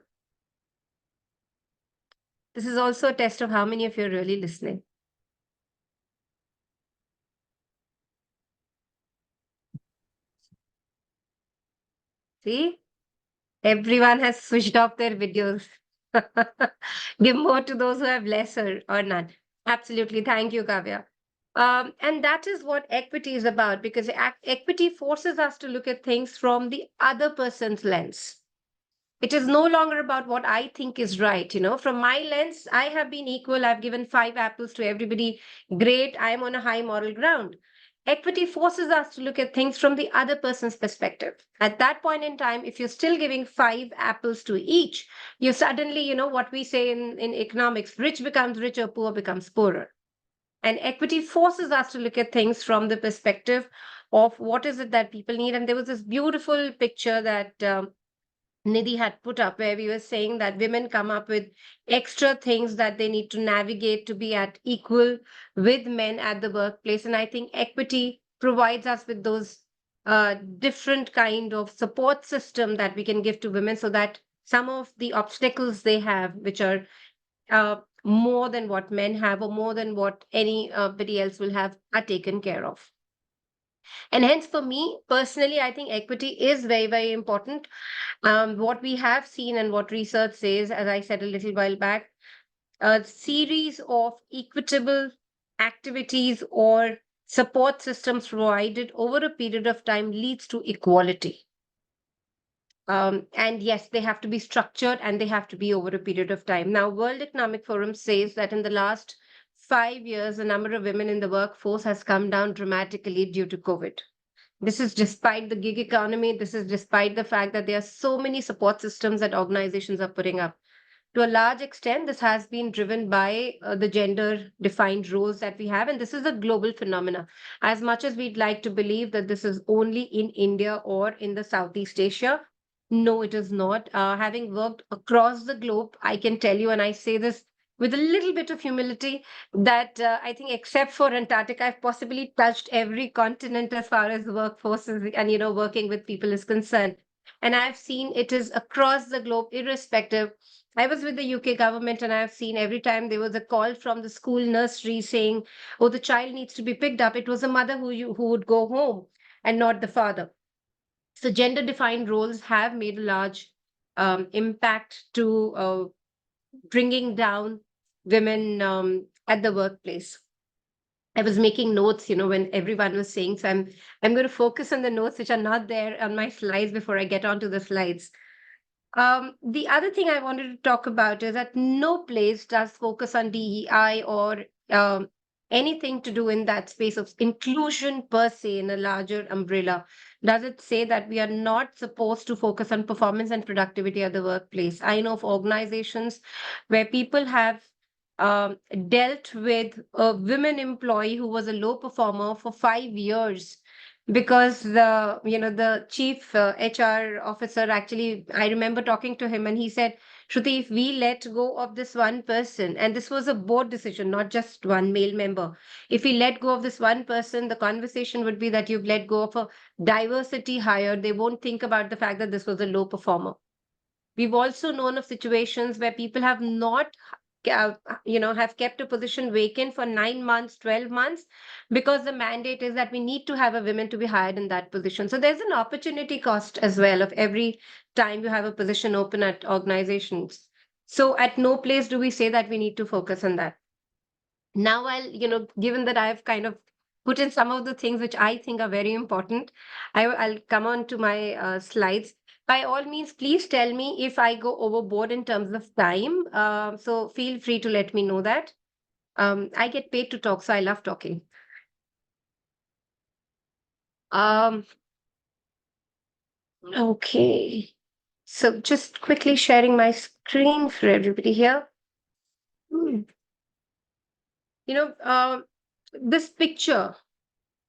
This is also a test of how many of you are really listening. See? Everyone has switched off their videos. Give more to those who have less or none. Absolutely. Thank you, Kavya. And that is what equity is about, because equity forces us to look at things from the other person's lens. It is no longer about what I think is right. From my lens, I have been equal. I've given 5 apples to everybody. Great. I'm on a high moral ground. Equity forces us to look at things from the other person's perspective. At that point in time, if you're still giving 5 apples to each, you suddenly, what we say in economics, rich becomes richer, poor becomes poorer. And equity forces us to look at things from the perspective of what is it that people need. And there was this beautiful picture that Nidhi had put up, where we were saying that women come up with extra things that they need to navigate to be at equal with men at the workplace. And I think equity provides us with those different kind of support system that we can give to women, so that some of the obstacles they have, which are more than what men have or more than what anybody else will have, are taken care of. And hence, for me personally, I think equity is very, very important. What we have seen and what research says, as I said a little while back, a series of equitable activities or support systems provided over a period of time leads to equality. And yes, they have to be structured and they have to be over a period of time. Now, World Economic Forum says that in the last 5 years, the number of women in the workforce has come down dramatically due to COVID. This is despite the gig economy. This is despite the fact that there are so many support systems that organizations are putting up. To a large extent, this has been driven by the gender-defined roles that we have, and this is a global phenomena. As much as we'd like to believe that this is only in India or in the Southeast Asia, no, it is not. Having worked across the globe, I can tell you, and I say this with a little bit of humility, that I think except for Antarctica, I've possibly touched every continent as far as workforces and, working with people is concerned. And I've seen it is across the globe, irrespective. I was with the UK government, and I've seen every time there was a call from the school nursery saying, oh, the child needs to be picked up, it was a mother who would go home and not the father. So gender defined roles have made a large impact to bringing down women at the workplace. I was making notes, when everyone was saying, so I'm going to focus on the notes which are not there on my slides before I get onto the slides. The other thing I wanted to talk about is that no place does focus on DEI or anything to do in that space of inclusion per se in a larger umbrella. Does it say that we are not supposed to focus on performance and productivity at the workplace? I know of organizations where people have dealt with a women employee who was a low performer for 5 years, because the chief HR officer, actually, I remember talking to him and he said, Shruti, if we let go of this one person, and this was a board decision, not just one male member, if we let go of this one person, the conversation would be that you've let go of a diversity hire. They won't think about the fact that this was a low performer. We've also known of situations where people have not have kept a position vacant for 9 months, 12 months, because the mandate is that we need to have a woman to be hired in that position. So there's an opportunity cost as well of every time you have a position open at organizations. So at no place do we say that we need to focus on that. Now, given that I've kind of put in some of the things which I think are very important, I'll come on to my slides. By all means, please tell me if I go overboard in terms of time. So feel free to let me know that. I get paid to talk, so I love talking. Okay. So just quickly sharing my screen for everybody here. This picture,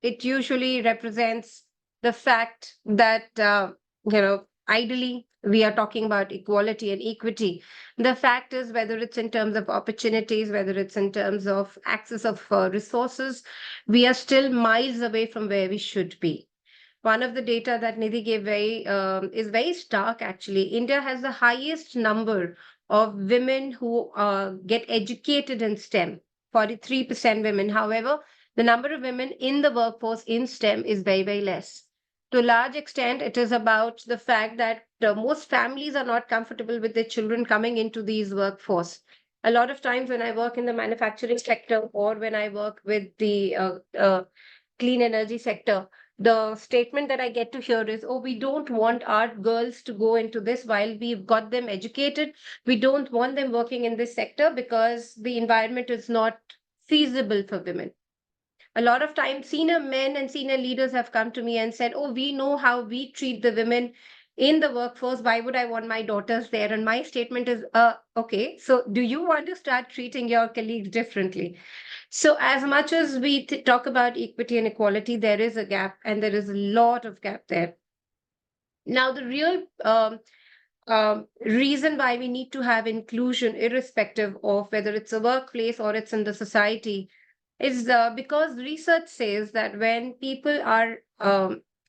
it usually represents the fact that, Ideally, we are talking about equality and equity. The fact is, whether it's in terms of opportunities, whether it's in terms of access of resources, we are still miles away from where we should be. One of the data that Nidhi gave is very stark, actually. India has the highest number of women who get educated in STEM, 43% women. However, the number of women in the workforce in STEM is very, very less. To a large extent, it is about the fact that most families are not comfortable with their children coming into these workforce. A lot of times when I work in the manufacturing sector or when I work with the clean energy sector, the statement that I get to hear is, oh, we don't want our girls to go into this while we've got them educated. We don't want them working in this sector because the environment is not feasible for women. A lot of times, senior men and senior leaders have come to me and said, oh, we know how we treat the women in the workforce. Why would I want my daughters there? And my statement is, okay, so do you want to start treating your colleagues differently? So as much as we talk about equity and equality, there is a gap, and there is a lot of gap there. Now, the real reason why we need to have inclusion, irrespective of whether it's a workplace or it's in the society, is because research says that when people are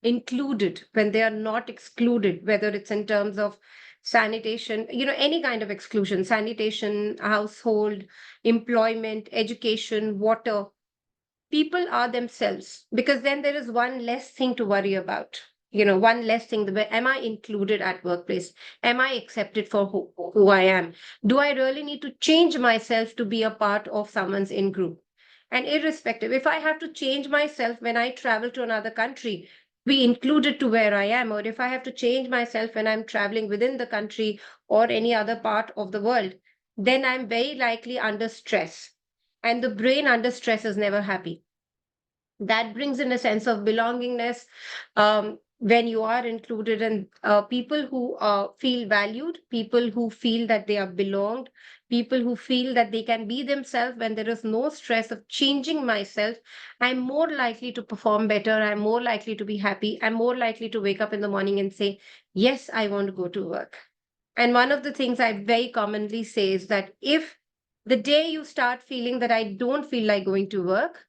included, when they are not excluded, whether it's in terms of sanitation, any kind of exclusion, sanitation, household, employment, education, water, people are themselves, because then there is one less thing to worry about. One less thing. Am I included at workplace? Am I accepted for who I am? Do I really need to change myself to be a part of someone's in-group? And irrespective, if I have to change myself when I travel to another country, be included to where I am, or if I have to change myself when I'm traveling within the country or any other part of the world, then I'm very likely under stress. And the brain under stress is never happy. That brings in a sense of belongingness when you are included, and people who feel valued, people who feel that they are belonged, people who feel that they can be themselves when there is no stress of changing myself. I'm more likely to perform better. I'm more likely to be happy. I'm more likely to wake up in the morning and say, yes, I want to go to work. And one of the things I very commonly say is that if the day you start feeling that I don't feel like going to work,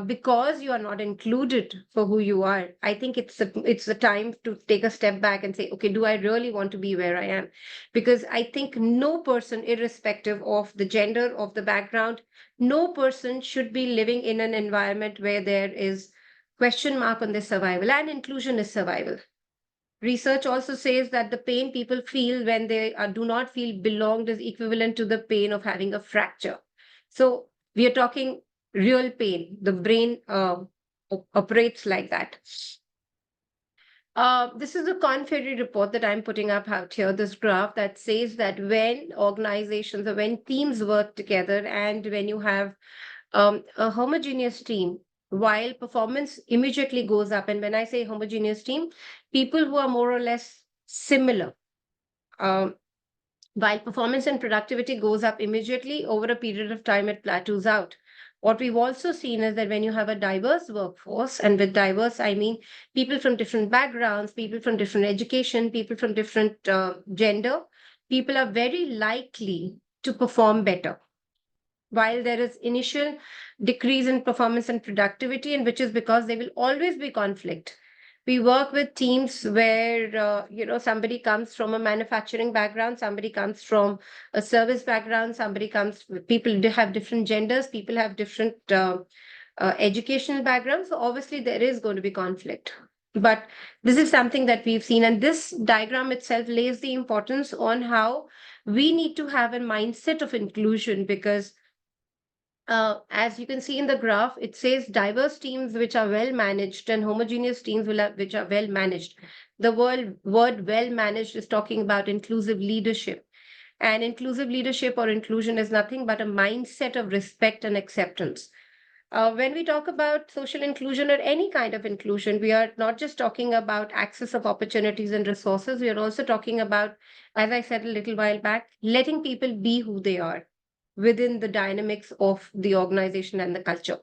because you are not included for who you are, I think it's the time to take a step back and say, okay, do I really want to be where I am? Because I think no person, irrespective of the gender, of the background, no person should be living in an environment where there is question mark on their survival, and inclusion is survival. Research also says that the pain people feel when they do not feel belonged is equivalent to the pain of having a fracture. So we are talking real pain. The brain operates like that. This is a Korn Ferry report that I'm putting up out here, this graph that says that when organizations or when teams work together, and when you have a homogeneous team, while performance immediately goes up, and when I say homogeneous team, people who are more or less similar, while performance and productivity goes up immediately, over a period of time, it plateaus out. What we've also seen is that when you have a diverse workforce, and with diverse, I mean people from different backgrounds, people from different education, people from different gender, people are very likely to perform better. While there is initial decrease in performance and productivity, and which is because there will always be conflict. We work with teams where, somebody comes from a manufacturing background, somebody comes from a service background, people have different genders, people have different educational backgrounds. So obviously there is going to be conflict. But this is something that we've seen. And this diagram itself lays the importance on how we need to have a mindset of inclusion, because as you can see in the graph, it says diverse teams which are well managed and homogeneous teams which are well managed. The word well managed is talking about inclusive leadership. And inclusive leadership or inclusion is nothing but a mindset of respect and acceptance. When we talk about social inclusion or any kind of inclusion, we are not just talking about access of opportunities and resources. We are also talking about, as I said a little while back, letting people be who they are within the dynamics of the organization and the culture.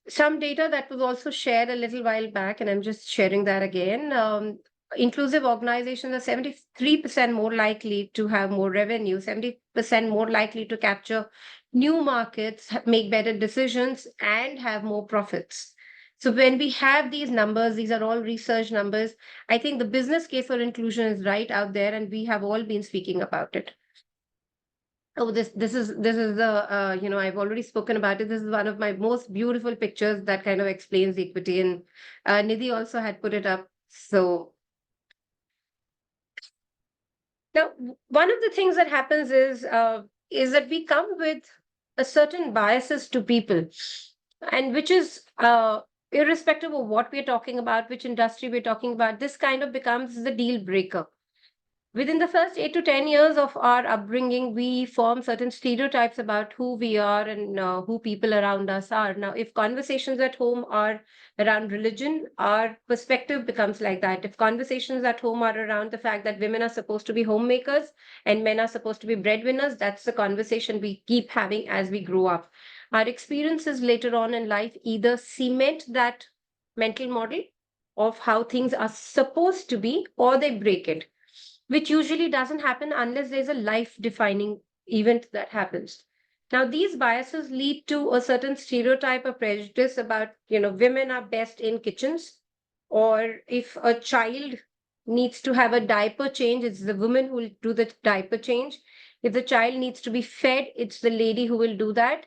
some data that was also shared a little while back, and I'm just sharing that again. Inclusive organizations are 73% more likely to have more revenue, 70% more likely to capture new markets, make better decisions, and have more profits. So when we have these numbers, these are all research numbers, I think the business case for inclusion is right out there, and we have all been speaking about it. Oh, this is the I've already spoken about it. This is one of my most beautiful pictures that kind of explains equity, and Nidhi also had put it up. So now, one of the things that happens is that we come with a certain biases to people, and which is irrespective of what we're talking about, which industry we're talking about, this kind of becomes the deal breaker. Within the first 8 to 10 years of our upbringing, we form certain stereotypes about who we are and who people around us are. Now, if conversations at home are around religion, our perspective becomes like that. If conversations at home are around the fact that women are supposed to be homemakers and men are supposed to be breadwinners, that's the conversation we keep having as we grow up. Our experiences later on in life either cement that mental model of how things are supposed to be, or they break it, which usually doesn't happen unless there's a life-defining event that happens. Now, these biases lead to a certain stereotype or prejudice about, women are best in kitchens, or if a child needs to have a diaper change, it's the woman who will do the diaper change. If the child needs to be fed, it's the lady who will do that.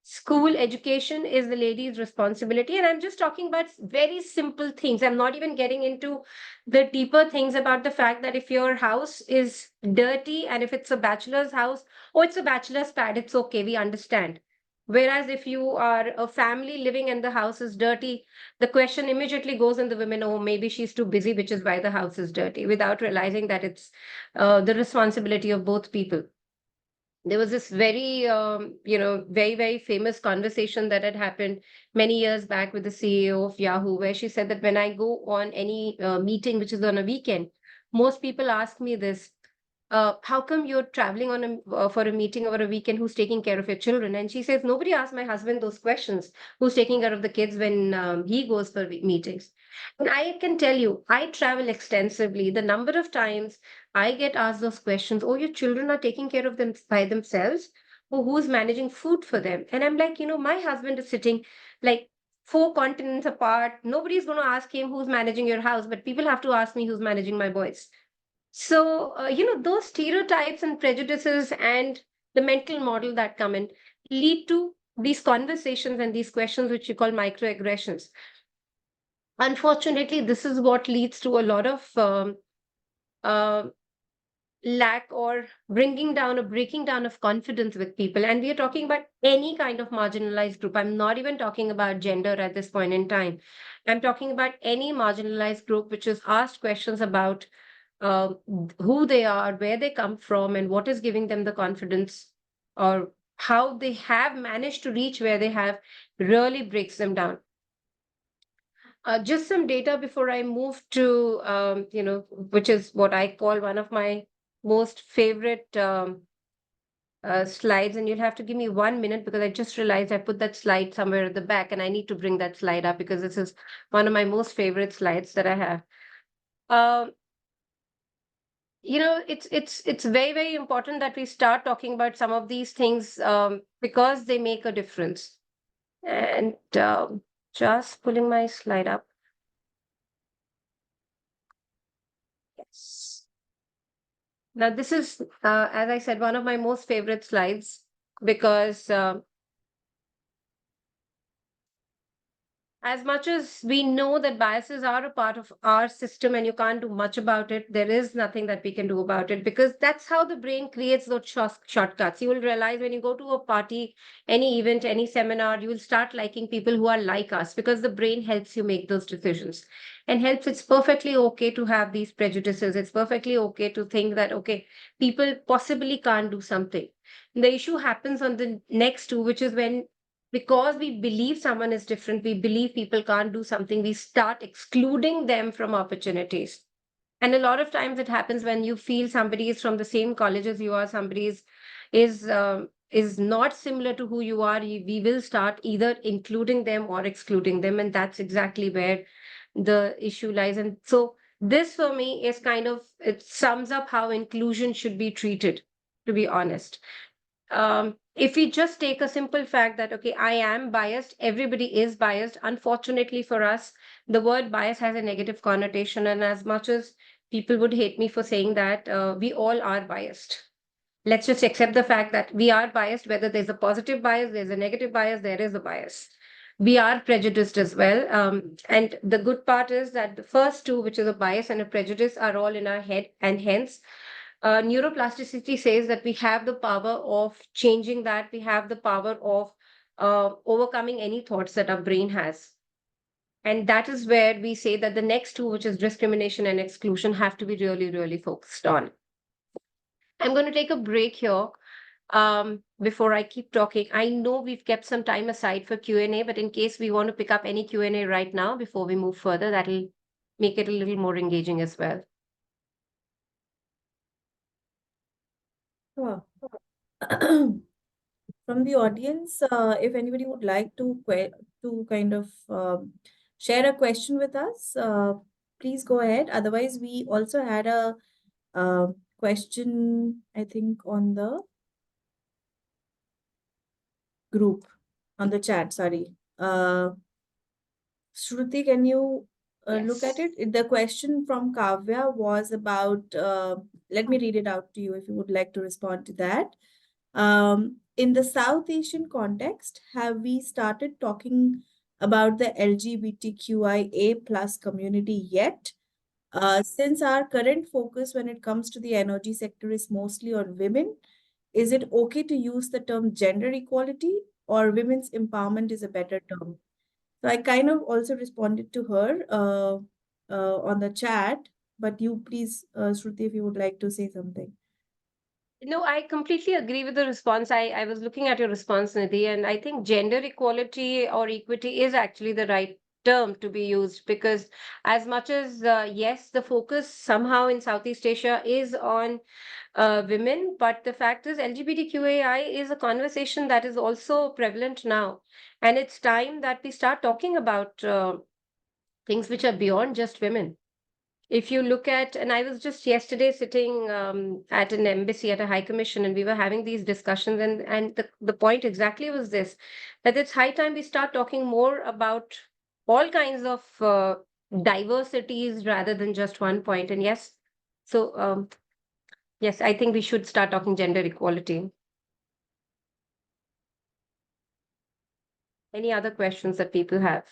School education is the lady's responsibility. And I'm just talking about very simple things. I'm not even getting into the deeper things about the fact that if your house is dirty and if it's a bachelor's house or it's a bachelor's pad, it's okay, we understand. Whereas if you are a family living and the house is dirty, the question immediately goes in the women, oh, maybe she's too busy, which is why the house is dirty, without realizing that it's the responsibility of both people. There was this very, very, very famous conversation that had happened many years back with the CEO of Yahoo, where she said that when I go on any meeting, which is on a weekend, most people ask me this, how come you're traveling on for a meeting over a weekend? Who's taking care of your children? And she says, nobody asked my husband those questions. Who's taking care of the kids when he goes for meetings? And I can tell you, I travel extensively. The number of times I get asked those questions, oh, your children are taking care of them by themselves? Or who's managing food for them? And I'm like, my husband is sitting like 4 continents apart. Nobody's going to ask him who's managing your house, but people have to ask me who's managing my boys. So, those stereotypes and prejudices and the mental model that come in lead to these conversations and these questions, which you call microaggressions. Unfortunately, this is what leads to a lot of lack or breaking down of confidence with people. And we are talking about any kind of marginalized group. I'm not even talking about gender at this point in time. I'm talking about any marginalized group which is asked questions about who they are, where they come from, and what is giving them the confidence, or how they have managed to reach where they have, really breaks them down. Just some data before I move to, which is what I call one of my most favorite slides. And you'll have to give me 1 minute because I just realized I put that slide somewhere at the back and I need to bring that slide up because this is one of my most favorite slides that I have. It's very, very important that we start talking about some of these things because they make a difference. And just pulling my slide up. Yes. Now, this is, as I said, one of my most favorite slides because as much as we know that biases are a part of our system and you can't do much about it, there is nothing that we can do about it because that's how the brain creates those shortcuts. You will realize when you go to a party, any event, any seminar, you will start liking people who are like us because the brain helps you make those decisions and helps. It's perfectly okay to have these prejudices. It's perfectly okay to think that, okay, people possibly can't do something. And the issue happens on the next two, which is when because we believe someone is different, we believe people can't do something, we start excluding them from opportunities. And a lot of times it happens when you feel somebody is from the same college as you are, somebody is is not similar to who you are, we will start either including them or excluding them. And that's exactly where the issue lies. And so this for me is kind of, it sums up how inclusion should be treated, to be honest. If we just take a simple fact that, okay, I am biased, everybody is biased. Unfortunately for us, the word bias has a negative connotation. And as much as people would hate me for saying that, we all are biased. Let's just accept the fact that we are biased, whether there's a positive bias, there's a negative bias, there is a bias. We are prejudiced as well. And the good part is that the first two, which is a bias and a prejudice, are all in our head. And hence, neuroplasticity says that we have the power of changing that. We have the power of overcoming any thoughts that our brain has. And that is where we say that the next two, which is discrimination and exclusion, have to be really, really focused on. I'm going to take a break here before I keep talking. I know we've kept some time aside for Q&A, but in case we want to pick up any Q&A right now before we move further, that'll make it a little more engaging as well. Sure. From the audience, if anybody would like to kind of share a question with us, please go ahead. Otherwise, we also had a question, I think, on the group, on the chat, sorry. Shruti, can you look at Yes. it? The question from Kavya was about, let me read it out to you if you would like to respond to that. In the South Asian context, have we started talking about the LGBTQIA plus community yet? Since our current focus when it comes to the energy sector is mostly on women, is it okay to use the term gender equality or women's empowerment is a better term? So I kind of also responded to her on the chat, but you please, Shruti, if you would like to say something. No, I completely agree with the response. I was looking at your response, Nidhi, and I think gender equality or equity is actually the right term to be used, because as much as, yes, the focus somehow in Southeast Asia is on women, but the fact is LGBTQAI is a conversation that is also prevalent now. And it's time that we start talking about things which are beyond just women. If you look at, and I was just yesterday sitting at an embassy at a high commission, and we were having these discussions, and the point exactly was this, that it's high time we start talking more about all kinds of diversities rather than just one point. And yes, so yes, I think we should start talking gender equality. Any other questions that people have?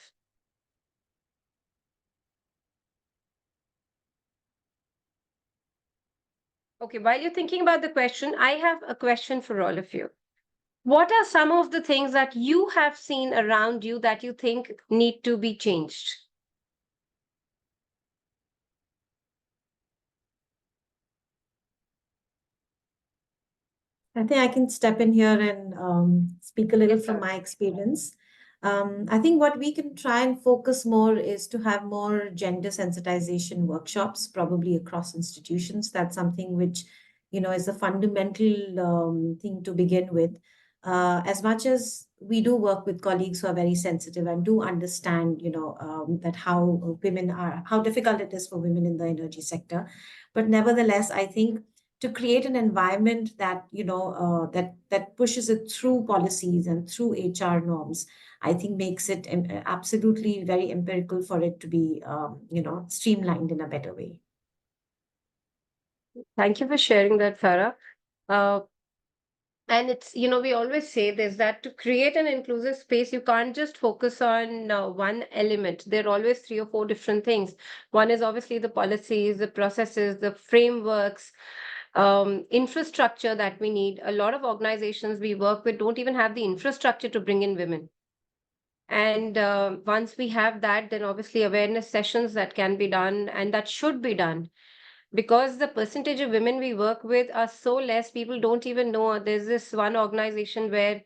Okay, while you're thinking about the question, I have a question for all of you. What are some of the things that you have seen around you that you think need to be changed? I think I can step in here and speak a little Yes, from sir. my experience. I think what we can try and focus more is to have more gender sensitization workshops, probably across institutions. That's something which, is a fundamental thing to begin with. As much as we do work with colleagues who are very sensitive and do understand, that how difficult it is for women in the energy sector. But nevertheless, I think to create an environment that that pushes it through policies and through HR norms, I think makes it absolutely very empirical for it to be streamlined in a better way. Thank you for sharing that, Farah. And it's, we always say this, that to create an inclusive space, you can't just focus on one element. There are always 3 or 4 different things. One is obviously the policies, the processes, the frameworks, infrastructure that we need. A lot of organizations we work with don't even have the infrastructure to bring in women. And once we have that, then obviously awareness sessions that can be done and that should be done. Because the percentage of women we work with are so less, people don't even know. There's this one organization where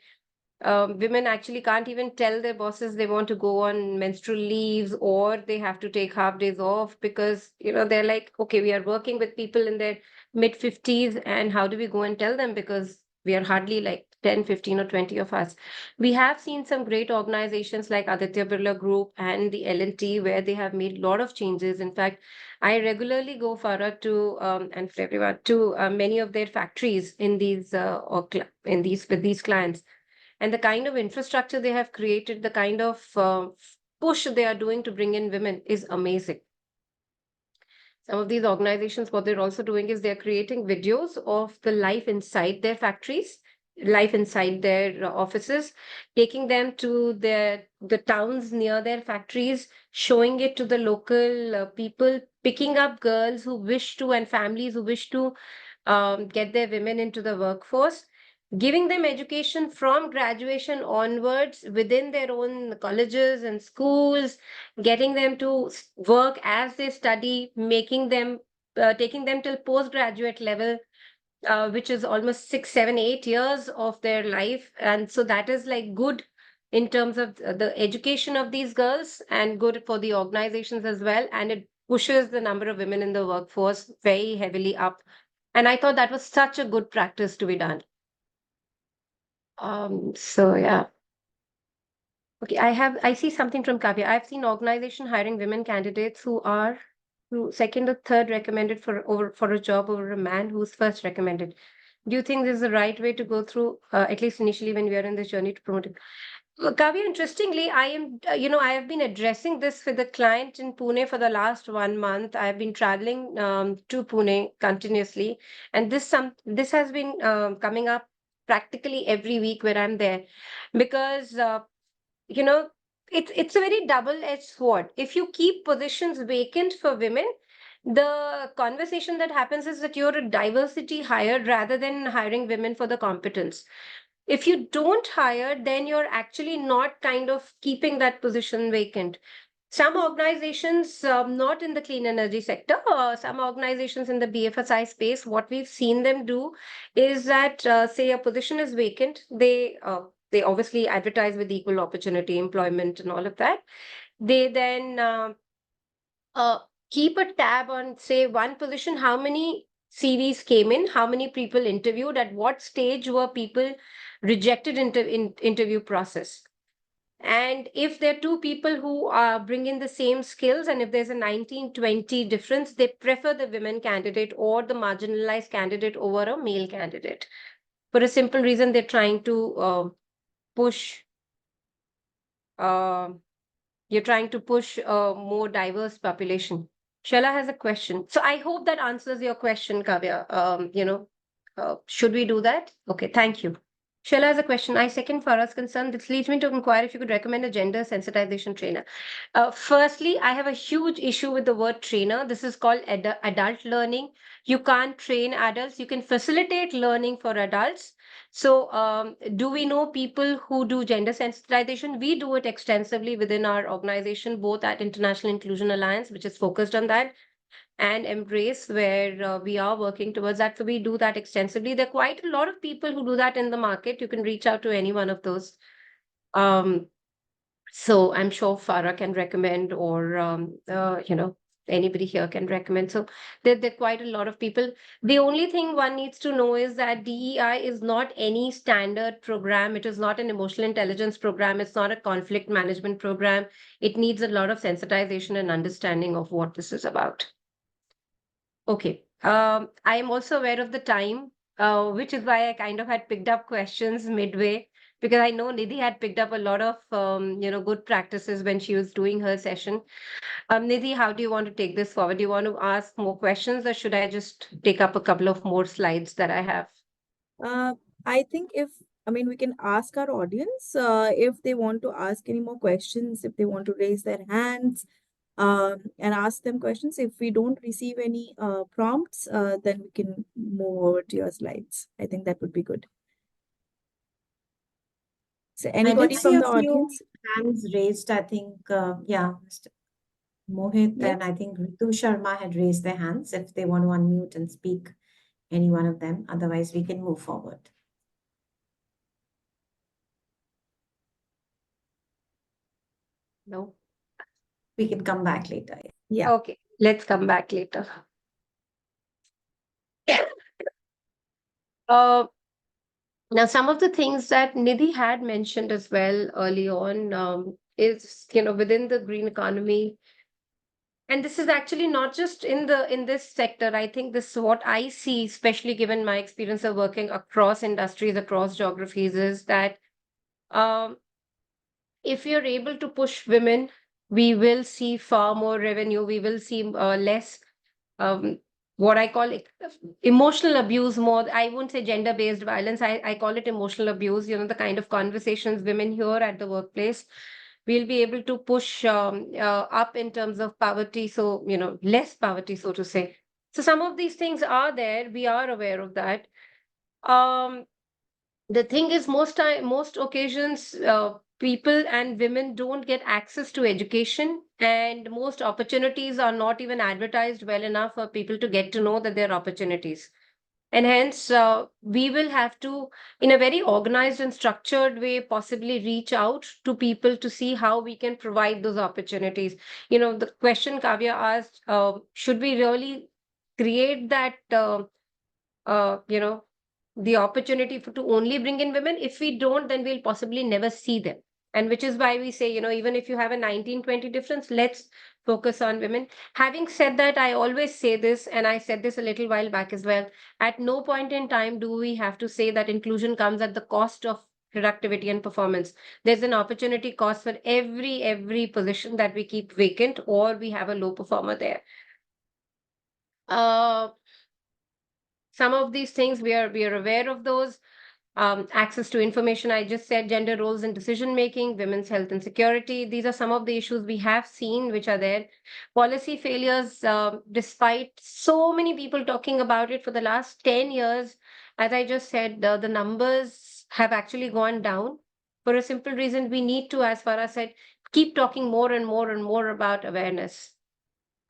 women actually can't even tell their bosses they want to go on menstrual leaves, or they have to take half days off, because they're like, okay, we are working with people in their mid 50s, and how do we go and tell them, because we are hardly like 10, 15, or 20 of us. We have seen some great organizations like Aditya Birla Group and the L&T where they have made a lot of changes. In fact, I regularly go, Farah, to and for everyone to many of their factories in these with these clients, and the kind of infrastructure they have created, the kind of push they are doing to bring in women is amazing. Some of these organizations, what they're also doing is they're creating videos of the life inside their factories, life inside their offices, taking them to the towns near their factories, showing it to the local people, picking up girls who wish to and families who wish to get their women into the workforce, giving them education from graduation onwards within their own colleges and schools, getting them to work as they study, making them, taking them till postgraduate level, which is almost 6, 7, 8 years of their life. And so that is like good in terms of the education of these girls and good for the organizations as well. And it pushes the number of women in the workforce very heavily up. And I thought that was such a good practice to be done. So yeah. Okay, I see something from Kavya. I've seen organization hiring women candidates who second or third recommended for a job over a man who's first recommended. Do you think this is the right way to go through, at least initially when we are in this journey to promote it? Well, Kavya, interestingly, I am, I have been addressing this with a client in Pune for the last 1 month. I have been traveling to Pune continuously, and this has been coming up practically every week where I'm there, because you know it's a very double-edged sword. If you keep positions vacant for women, the conversation that happens is that you're a diversity hire rather than hiring women for the competence. If you don't hire, then you're actually not kind of keeping that position vacant. Some organizations, not in the clean energy sector, some organizations in the BFSI space, what we've seen them do is that, say, a position is vacant, they obviously advertise with equal opportunity employment and all of that. They then keep a tab on, say, one position, how many CVs came in, how many people interviewed, at what stage were people rejected in interview process. And if there are two people who bring in the same skills, and if there's a 19-20 difference, they prefer the women candidate or the marginalized candidate over a male candidate. For a simple reason, they're trying to push, you're trying to push a more diverse population. Shella has a question. So I hope that answers your question, Kavya. Should we do that? Okay, thank you. Shella has a question. I second Farah's concern. This leads me to inquire if you could recommend a gender sensitization trainer. Firstly, I have a huge issue with the word trainer. This is called adult learning. You can't train adults. You can facilitate learning for adults. So do we know people who do gender sensitization? We do it extensively within our organization, both at International Inclusion Alliance, which is focused on that, and Embrace, where we are working towards that. So we do that extensively. There are quite a lot of people who do that in the market. You can reach out to any one of those. So I'm sure Farah can recommend, or anybody here can recommend. So there are quite a lot of people. The only thing one needs to know is that DEI is not any standard program. It is not an emotional intelligence program. It's not a conflict management program. It needs a lot of sensitization and understanding of what this is about. Okay. I am also aware of the time, which is why I kind of had picked up questions midway, because I know Nidhi had picked up a lot of good practices when she was doing her session. Nidhi, how do you want to take this forward? Do you want to ask more questions, or should I just take up a couple of more slides that I have? I think we can ask our audience if they want to ask any more questions, if they want to raise their hands and ask them questions. If we don't receive any prompts, then we can move over to your slides. I think that would be good. So anybody from the audience? Hands raised, I think, Mr. Mohit Yeah. and I think Ritu Sharma had raised their hands if they want to unmute and speak, any one of them. Otherwise, we can move forward. No. We can come back later. Yeah. Okay, let's come back later. Now, some of the things that Nidhi had mentioned as well early on is, within the green economy, and this is actually not just in this sector. I think this is what I see, especially given my experience of working across industries, across geographies, is that um, if you're able to push women, we will see far more revenue. We will see less um, what I call emotional abuse more. I won't say gender-based violence. I call it emotional abuse, the kind of conversations women hear at the workplace. We'll be able to push up in terms of poverty. So, less poverty, so to say. So some of these things are there. We are aware of that. The thing is, most occasions, people and women don't get access to education, and most opportunities are not even advertised well enough for people to get to know that there are opportunities. And hence, we will have to, in a very organized and structured way, possibly reach out to people to see how we can provide those opportunities. The question Kavya asked, should we really create that, the opportunity to only bring in women? If we don't, then we'll possibly never see them. And which is why we say, even if you have a 19-20 difference, let's focus on women. Having said that, I always say this, and I said this a little while back as well. At no point in time do we have to say that inclusion comes at the cost of productivity and performance. There's an opportunity cost for every position that we keep vacant, or we have a low performer there. Some of these things we are aware of those. Access to information, I just said, gender roles in decision making, women's health and security. These are some of the issues we have seen which are there. Policy failures, despite so many people talking about it for the last 10 years, as I just said, the numbers have actually gone down for a simple reason. We need to, as Farah said, keep talking more and more and more about awareness.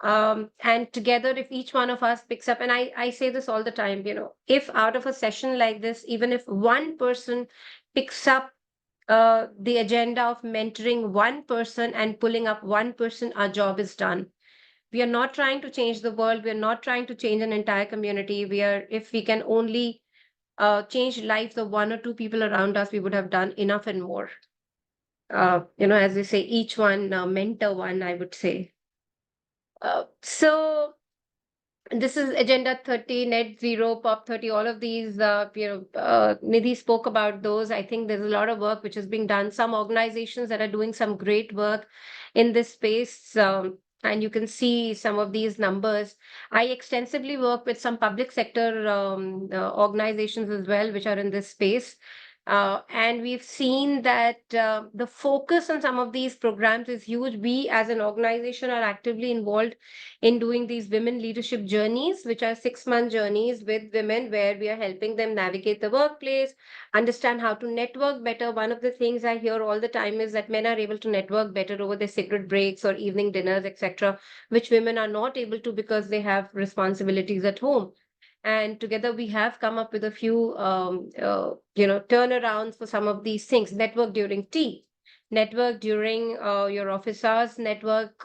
And together, if each one of us picks up, and I say this all the time, if out of a session like this, even if one person picks up the agenda of mentoring one person and pulling up one person, our job is done. We are not trying to change the world. We are not trying to change an entire community. If we can only change lives of one or two people around us, we would have done enough and more. As they say, each one mentor one, I would say. So this is Agenda 30, Net Zero, POP 30, all of these, Nidhi spoke about those. I think there's a lot of work which is being done. Some organizations that are doing some great work in this space, and you can see some of these numbers. I extensively work with some public sector organizations as well, which are in this space. And we've seen that the focus on some of these programs is huge. We as an organization are actively involved in doing these women leadership journeys, which are 6-month journeys with women where we are helping them navigate the workplace, understand how to network better. One of the things I hear all the time is that men are able to network better over their cigarette breaks or evening dinners, etc., which women are not able to because they have responsibilities at home. And together we have come up with a few, turnarounds for some of these things. Network during tea, network during your office hours, network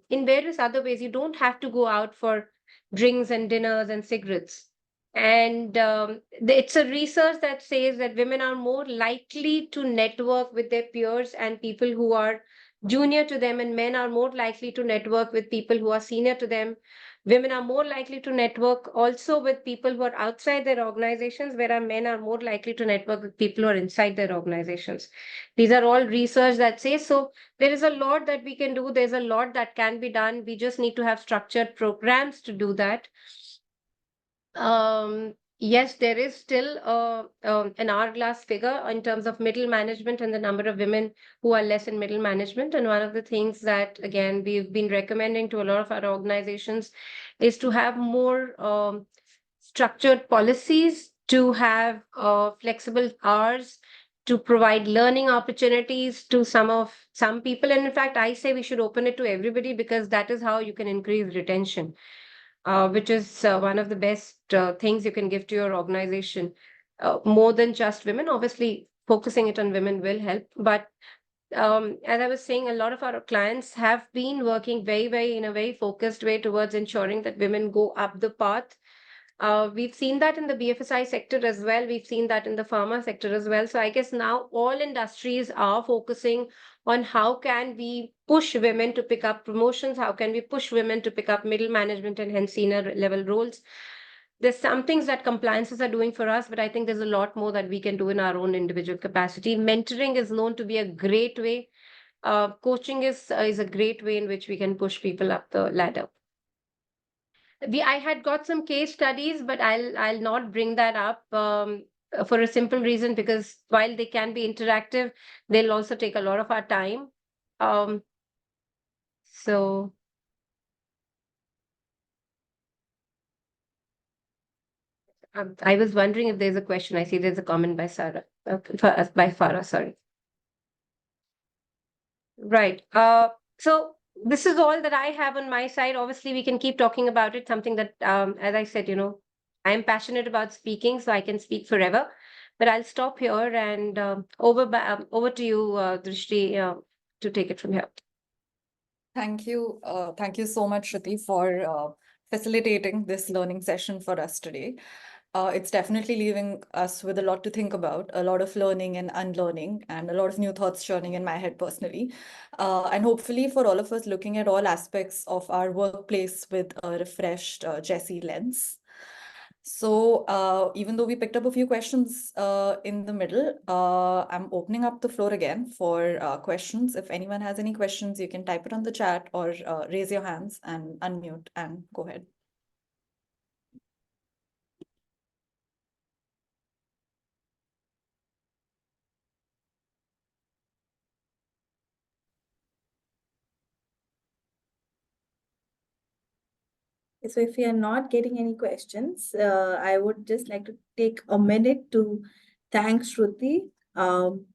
in various other ways. You don't have to go out for drinks and dinners and cigarettes. And it's a research that says that women are more likely to network with their peers and people who are junior to them, and men are more likely to network with people who are senior to them. Women are more likely to network also with people who are outside their organizations, whereas men are more likely to network with people who are inside their organizations. These are all research that says so. There is a lot that we can do. There's a lot that can be done. We just need to have structured programs to do that. Yes, there is still an hourglass figure in terms of middle management and the number of women who are less in middle management. And one of the things that, again, we've been recommending to a lot of our organizations is to have more structured policies, to have flexible hours, to provide learning opportunities to some people. And in fact, I say we should open it to everybody, because that is how you can increase retention. Which is one of the best things you can give to your organization, more than just women. Obviously, focusing it on women will help. But as I was saying, a lot of our clients have been working very, very in a very focused way towards ensuring that women go up the path. We've seen that in the BFSI sector as well. We've seen that in the pharma sector as well. So I guess now all industries are focusing on how can we push women to pick up promotions, how can we push women to pick up middle management and hence senior level roles. There's some things that compliances are doing for us, but I think there's a lot more that we can do in our own individual capacity. Mentoring is known to be a great way. Coaching is a great way in which we can push people up the ladder. I had got some case studies, but I'll not bring that up for a simple reason, because while they can be interactive, they'll also take a lot of our time. So I was wondering if there's a question. I see there's a comment by Sarah, by Farah, sorry. Right. So this is all that I have on my side. Obviously, we can keep talking about it. Something that, as I said, I am passionate about speaking, so I can speak forever. But I'll stop here and over to you, Drishti, to take it from here. Thank you. Thank you so much, Shruti, for facilitating this learning session for us today. It's definitely leaving us with a lot to think about, a lot of learning and unlearning, and a lot of new thoughts churning in my head personally. And hopefully for all of us looking at all aspects of our workplace with a refreshed GESI lens. So even though we picked up a few questions in the middle, I'm opening up the floor again for questions. If anyone has any questions, you can type it on the chat or raise your hands and unmute and go ahead. So if you are not getting any questions, I would just like to take a minute to thank Shruti.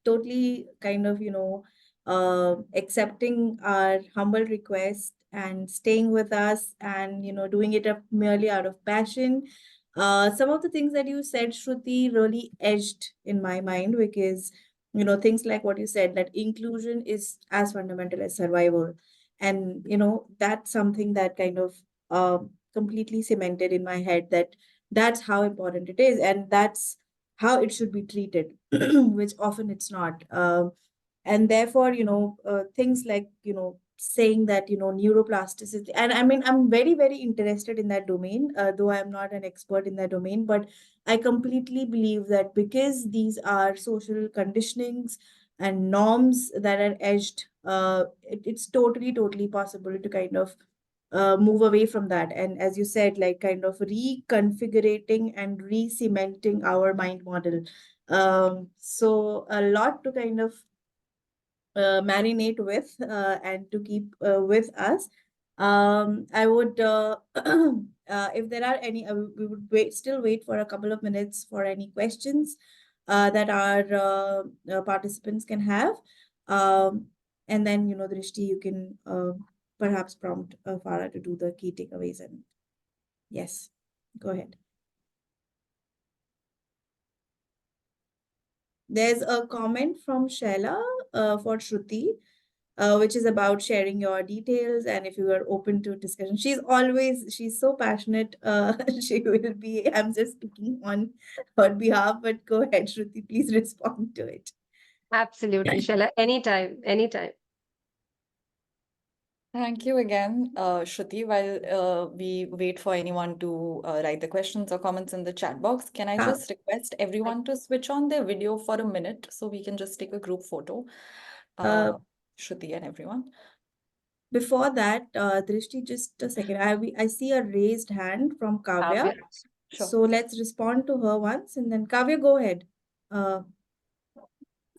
Totally kind of, accepting our humble request and staying with us and, doing it merely out of passion. Some of the things that you said, Shruti, really edged in my mind because, things like what you said, that inclusion is as fundamental as survival. And, that's something that kind of completely cemented in my head that that's how important it is and that's how it should be treated, which often it's not. And therefore, things like, saying that, neuroplasticity, and I mean, I'm very, very interested in that domain, though I'm not an expert in that domain, but I completely believe that because these are social conditionings and norms that are edged, it's totally, totally possible to kind of move away from that. And as you said, like kind of reconfigurating and re-cementing our mind model. So a lot to kind of marinate with and to keep with us. I would, if there are any, we would still wait for a couple of minutes for any questions that our participants can have. And then, Drishti, you can perhaps prompt Farah to do the key takeaways. And yes, go ahead. There's a comment from Shaila for Shruti, which is about sharing your details and if you are open to discussion. She's so passionate. She will be, I'm just speaking on her behalf, but go ahead, Shruti, please respond to it. Absolutely, Shaila. Anytime, anytime. Thank you again, Shruti. While we wait for anyone to write the questions or comments in the chat box, can I just request everyone to switch on their video for a minute so we can just take a group photo, Shruti and everyone. Before that, Drishti, just a second. I see a raised hand from Kavya. Sure. So let's respond to her once and then Kavya, go ahead.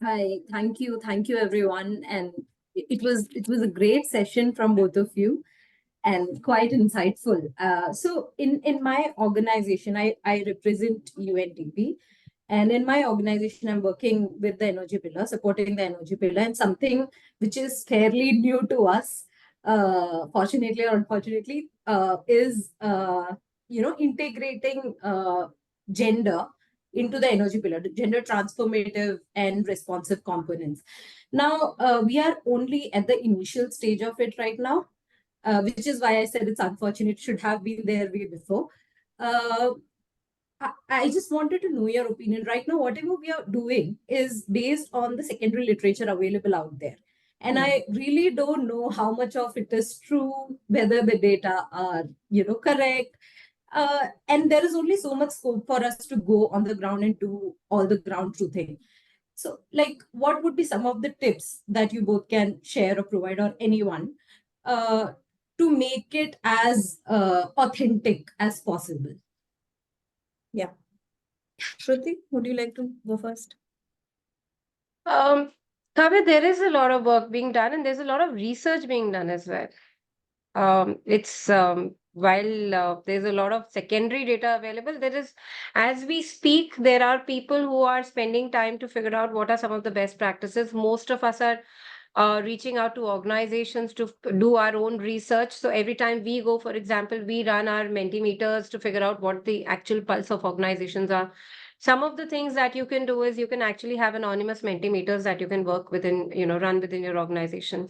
Hi, thank you everyone. And it was a great session from both of you and quite insightful. So in my organization, I represent UNDP. And in my organization, I'm working with the energy pillar, supporting the energy pillar, and something which is fairly new to us, fortunately or unfortunately, is integrating gender into the energy pillar, gender transformative and responsive components. Now, we are only at the initial stage of it right now, which is why I said it's unfortunate, should have been there way before. I just wanted to know your opinion. Right now, whatever we are doing is based on the secondary literature available out there. And I really don't know how much of it is true, whether the data are, correct. And there is only so much scope for us to go on the ground and do all the ground truthing. So, like, what would be some of the tips that you both can share or provide, or anyone, uh, to make it as authentic as possible? Yeah. Shruti, would you like to go first? Kavya, there is a lot of work being done and there's a lot of research being done as well. It's while there's a lot of secondary data available, there is, as we speak, there are people who are spending time to figure out what are some of the best practices. Most of us are reaching out to organizations to do our own research. So every time we go, for example, we run our Mentimeters to figure out what the actual pulse of organizations are. Some of the things that you can do is you can actually have anonymous Mentimeters that you can work within, run within your organization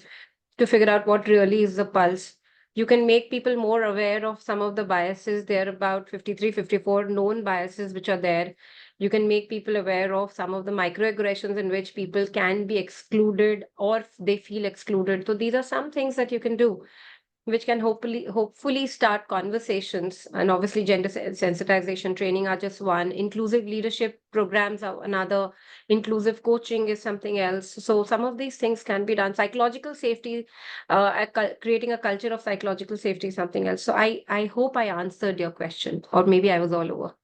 to figure out what really is the pulse. You can make people more aware of some of the biases. There are about 53, 54 known biases which are there. You can make people aware of some of the microaggressions in which people can be excluded or they feel excluded. So these are some things that you can do, which can hopefully start conversations. And obviously gender sensitization training are just one. Inclusive leadership programs are another. Inclusive coaching is something else. So some of these things can be done. Psychological safety, creating a culture of psychological safety is something else. So I hope I answered your question, or maybe I was all over.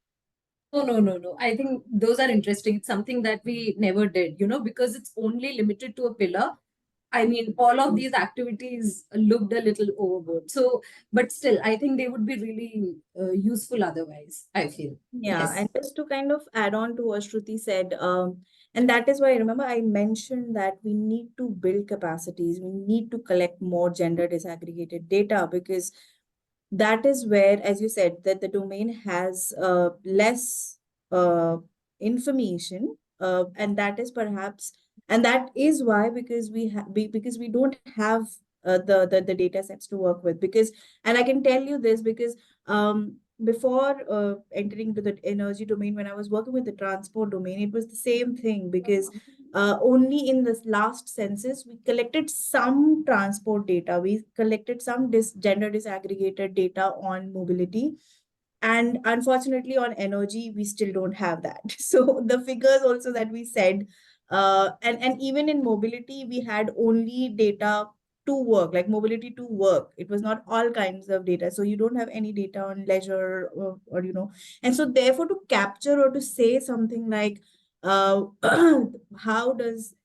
No. I think those are interesting. It's something that we never did, because it's only limited to a pillar. I mean, all of these activities looked a little overboard. So, but still, I think they would be really useful otherwise, I feel. Yeah, Yes. and just to kind of add on to what Shruti said, and that is why remember I mentioned that we need to build capacities. We need to collect more gender disaggregated data, because that is where, as you said, that the domain has less information, and that is perhaps, and that is why, because because we don't have the data sets to work with. Because, and I can tell you this because before entering into the energy domain, when I was working with the transport domain, it was the same thing. Because only in this last census, we collected some transport data. We collected some gender disaggregated data on mobility. And unfortunately, on energy, we still don't have that. So the figures also that we said, and even in mobility, we had only data to work, like mobility to work. It was not all kinds of data. So you don't have any data on leisure, or. And so therefore, to capture or to say something like, uh, how does,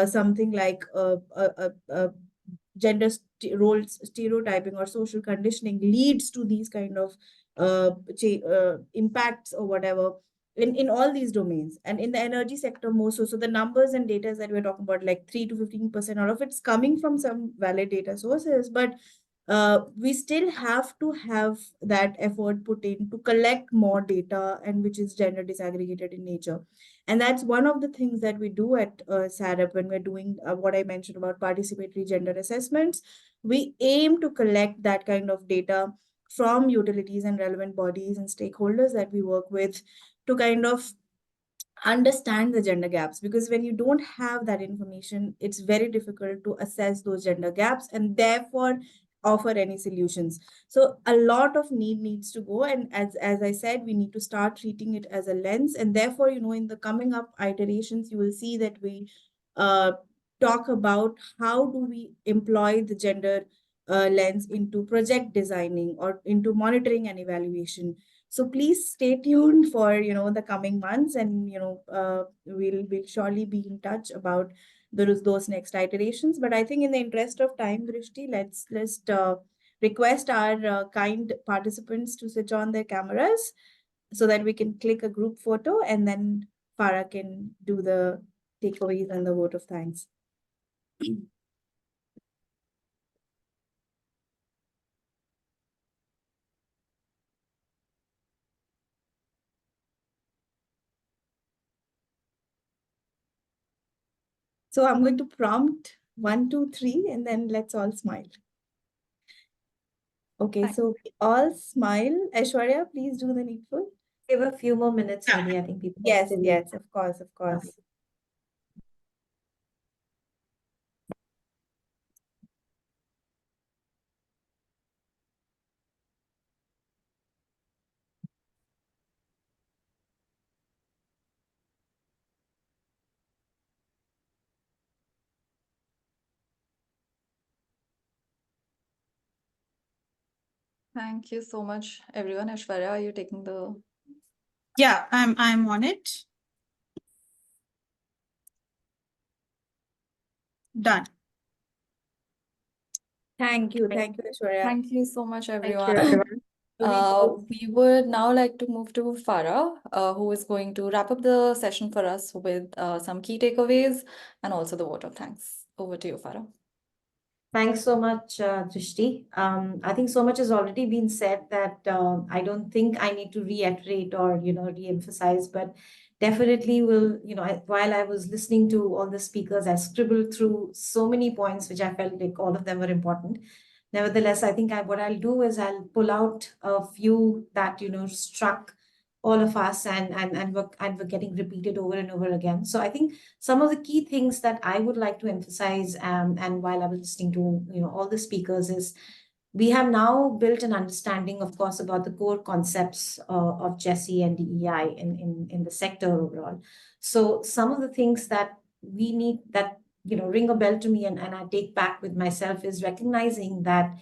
something like gender role stereotyping or social conditioning leads to these kind of impacts or whatever in all these domains, and in the energy sector more so. So the numbers and data that we're talking about, like 3 to 15%, all of it's coming from some valid data sources, but we still have to have that effort put in to collect more data, and which is gender disaggregated in nature. And that's one of the things that we do at SAREH when we're doing what I mentioned about participatory gender assessments. We aim to collect that kind of data from utilities and relevant bodies and stakeholders that we work with to kind of understand the gender gaps. Because when you don't have that information, it's very difficult to assess those gender gaps and therefore offer any solutions. So a lot of needs to go, and as I said, we need to start treating it as a lens. And therefore, in the coming up iterations, you will see that we talk about how do we employ the gender lens into project designing or into monitoring and evaluation. So please stay tuned for the coming months, and we'll surely be in touch about those next iterations. But I think in the interest of time, Drishti, let's request our kind participants to switch on their cameras so that we can click a group photo, and then Farah can do the takeaways and the vote of thanks. So I'm going to prompt 1, 2, 3, and then let's all smile. Okay, so we all smile. Aishwarya, please do the needful. Give a few more minutes, maybe. I think people are Yes, still. yes, of course, of course. Thank you so much, everyone. Aishwarya, are you taking the... Yeah, I'm on it. Done. Thank you, Aishwarya. Thank you so much, Thank you, everyone. everyone. We would now like to move to Farah, who is going to wrap up the session for us with some key takeaways and also the vote of thanks. Over to you, Farah. Thanks so much, Drishti. I think so much has already been said that I don't think I need to reiterate or, re-emphasize, but definitely will, while I was listening to all the speakers, I scribbled through so many points, which I felt like all of them were important. Nevertheless, I think what I'll do is I'll pull out a few that, struck all of us and were getting repeated over and over again. So I think some of the key things that I would like to emphasize, and while I was listening to all the speakers, is we have now built an understanding, of course, about the core concepts of GESI and DEI in the sector overall. So some of the things that we need that ring a bell to me and I take back with myself is recognizing that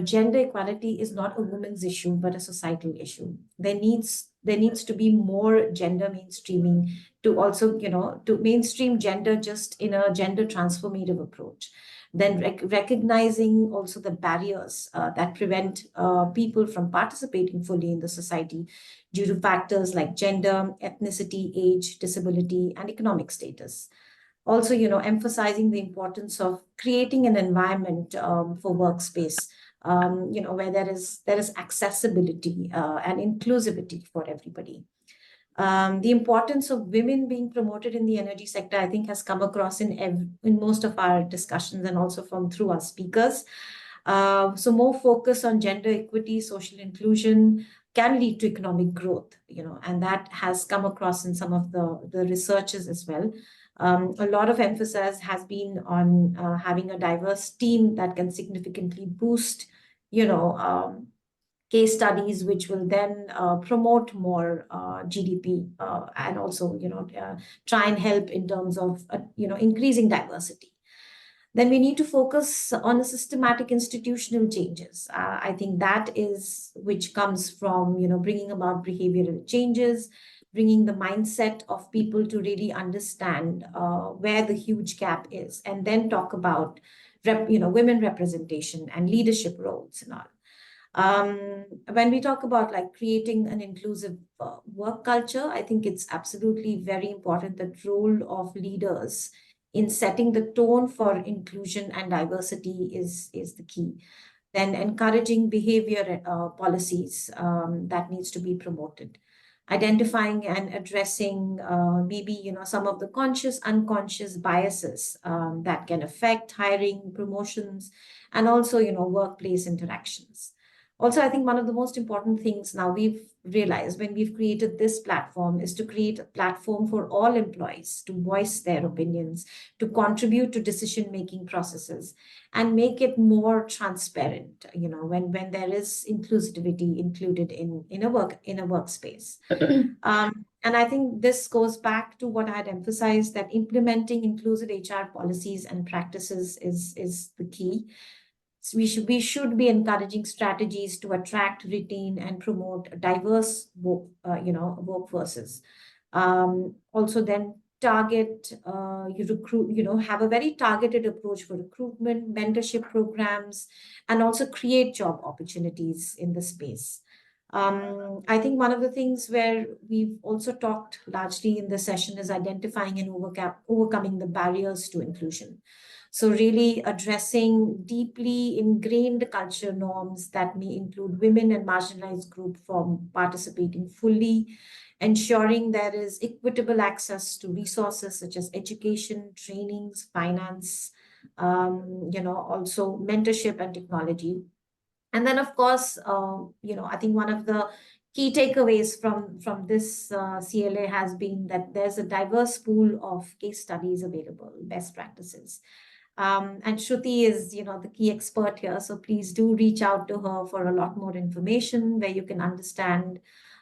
gender equality is not a women's issue but a societal issue. There needs to be more gender mainstreaming to also to mainstream gender just in a gender transformative approach. Then recognizing also the barriers that prevent people from participating fully in the society due to factors like gender, ethnicity, age, disability, and economic status. Also, emphasizing the importance of creating an environment for workspace, where there is accessibility and inclusivity for everybody. The importance of women being promoted in the energy sector, I think, has come across in most of our discussions and also from through our speakers. So more focus on gender equity, social inclusion can lead to economic growth, and that has come across in some of the researches as well. A lot of emphasis has been on having a diverse team that can significantly boost, case studies, which will then promote more GDP and also, try and help in terms of, increasing diversity. Then we need to focus on the systematic institutional changes. I think that is which comes from, bringing about behavioral changes, bringing the mindset of people to really understand where the huge gap is, and then talk about, women representation and leadership roles and all. When we talk about like creating an inclusive work culture, I think it's absolutely very important that role of leaders in setting the tone for inclusion and diversity is the key. Then encouraging behavior policies that needs to be promoted. Identifying and addressing maybe some of the conscious, unconscious biases that can affect hiring, promotions, and also workplace interactions. Also, I think one of the most important things now we've realized when we've created this platform is to create a platform for all employees to voice their opinions, to contribute to decision-making processes, and make it more transparent, when there is inclusivity included in a workspace. And I think this goes back to what I had emphasized, that implementing inclusive HR policies and practices is the key. So we should be encouraging strategies to attract, retain, and promote diverse workforces. Also, then target you recruit, have a very targeted approach for recruitment, mentorship programs, and also create job opportunities in the space. I think one of the things where we've also talked largely in the session is identifying and overcoming the barriers to inclusion. So really addressing deeply ingrained culture norms that may include women and marginalized groups from participating fully, ensuring there is equitable access to resources such as education, trainings, finance, also mentorship and technology. And then, of course, I think one of the key takeaways from this CLA has been that there's a diverse pool of case studies available, best practices. And Shruti is, the key expert here. So please do reach out to her for a lot more information where you can understand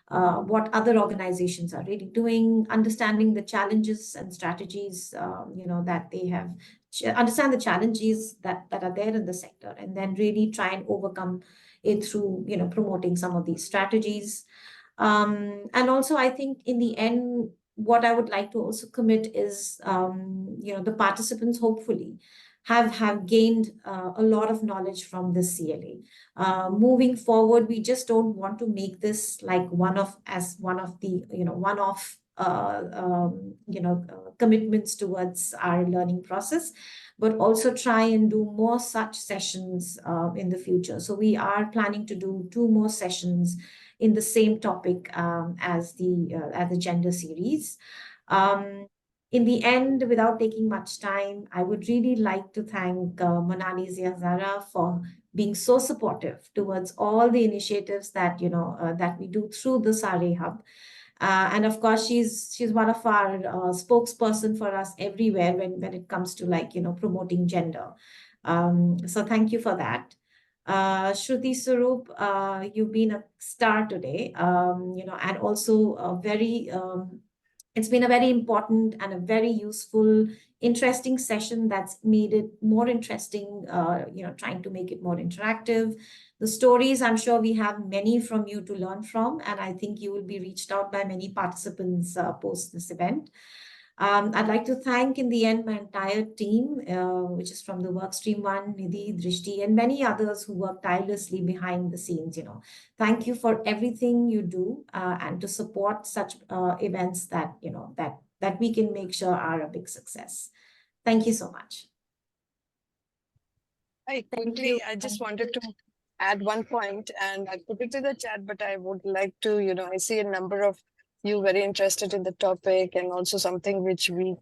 what other organizations are really doing, understanding the challenges and strategies, that they have, understand the challenges that are there in the sector, and then really try and overcome it through, promoting some of these strategies. And also, I think in the end, what I would like to also commit is, the participants hopefully have gained a lot of knowledge from this CLA. Moving forward, we just don't want to make this like one of the one-off commitments towards our learning process, but also try and do more such sessions in the future. So we are planning to do 2 more sessions in the same topic as the gender series. In the end, without taking much time, I would really like to thank Monali Ziazara for being so supportive towards all the initiatives that that we do through the SAREH Hub. And of course, she's one of our spokesperson for us everywhere when it comes to promoting gender. So thank you for that. Shruti Sarup, you've been a star today, and also a very it's been a very important and a very useful, interesting session that's made it more interesting, trying to make it more interactive. The stories, I'm sure we have many from you to learn from, and I think you will be reached out by many participants post this event. I'd like to thank in the end my entire team, which is from the Workstream 1, Nidhi, Drishti, and many others who work tirelessly behind the scenes. Thank you for everything you do and to support such events that, that we can make sure are a big success. Thank you so much. I just wanted to add one point, and I put it in the chat, but I would like to, I see a number of you very interested in the topic, and also something which we,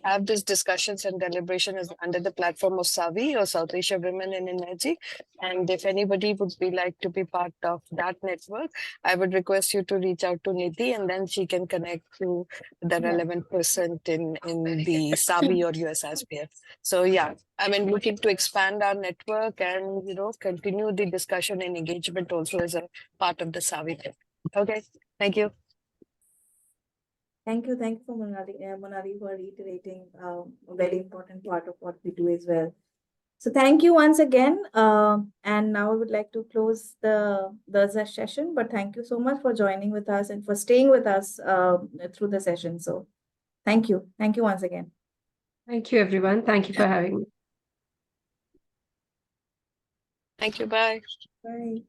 have these discussions and deliberation is under the platform of SAVI, or South Asia Women in Energy. And if anybody would be like to be part of that network, I would request you to reach out to Nidhi, and then she can connect to the relevant person in the SAVI or USAID. So yeah, looking to expand our network and, continue the discussion and engagement also as a part of the SAVI. Okay, thank you. Thank you for Monali for reiterating a very important part of what we do as well. So thank you once again. And now I would like to close the session, but thank you so much for joining with us and for staying with us through the session. So thank you. Thank you once again. Thank you, everyone. Thank you for having me. Thank you. Bye. Bye.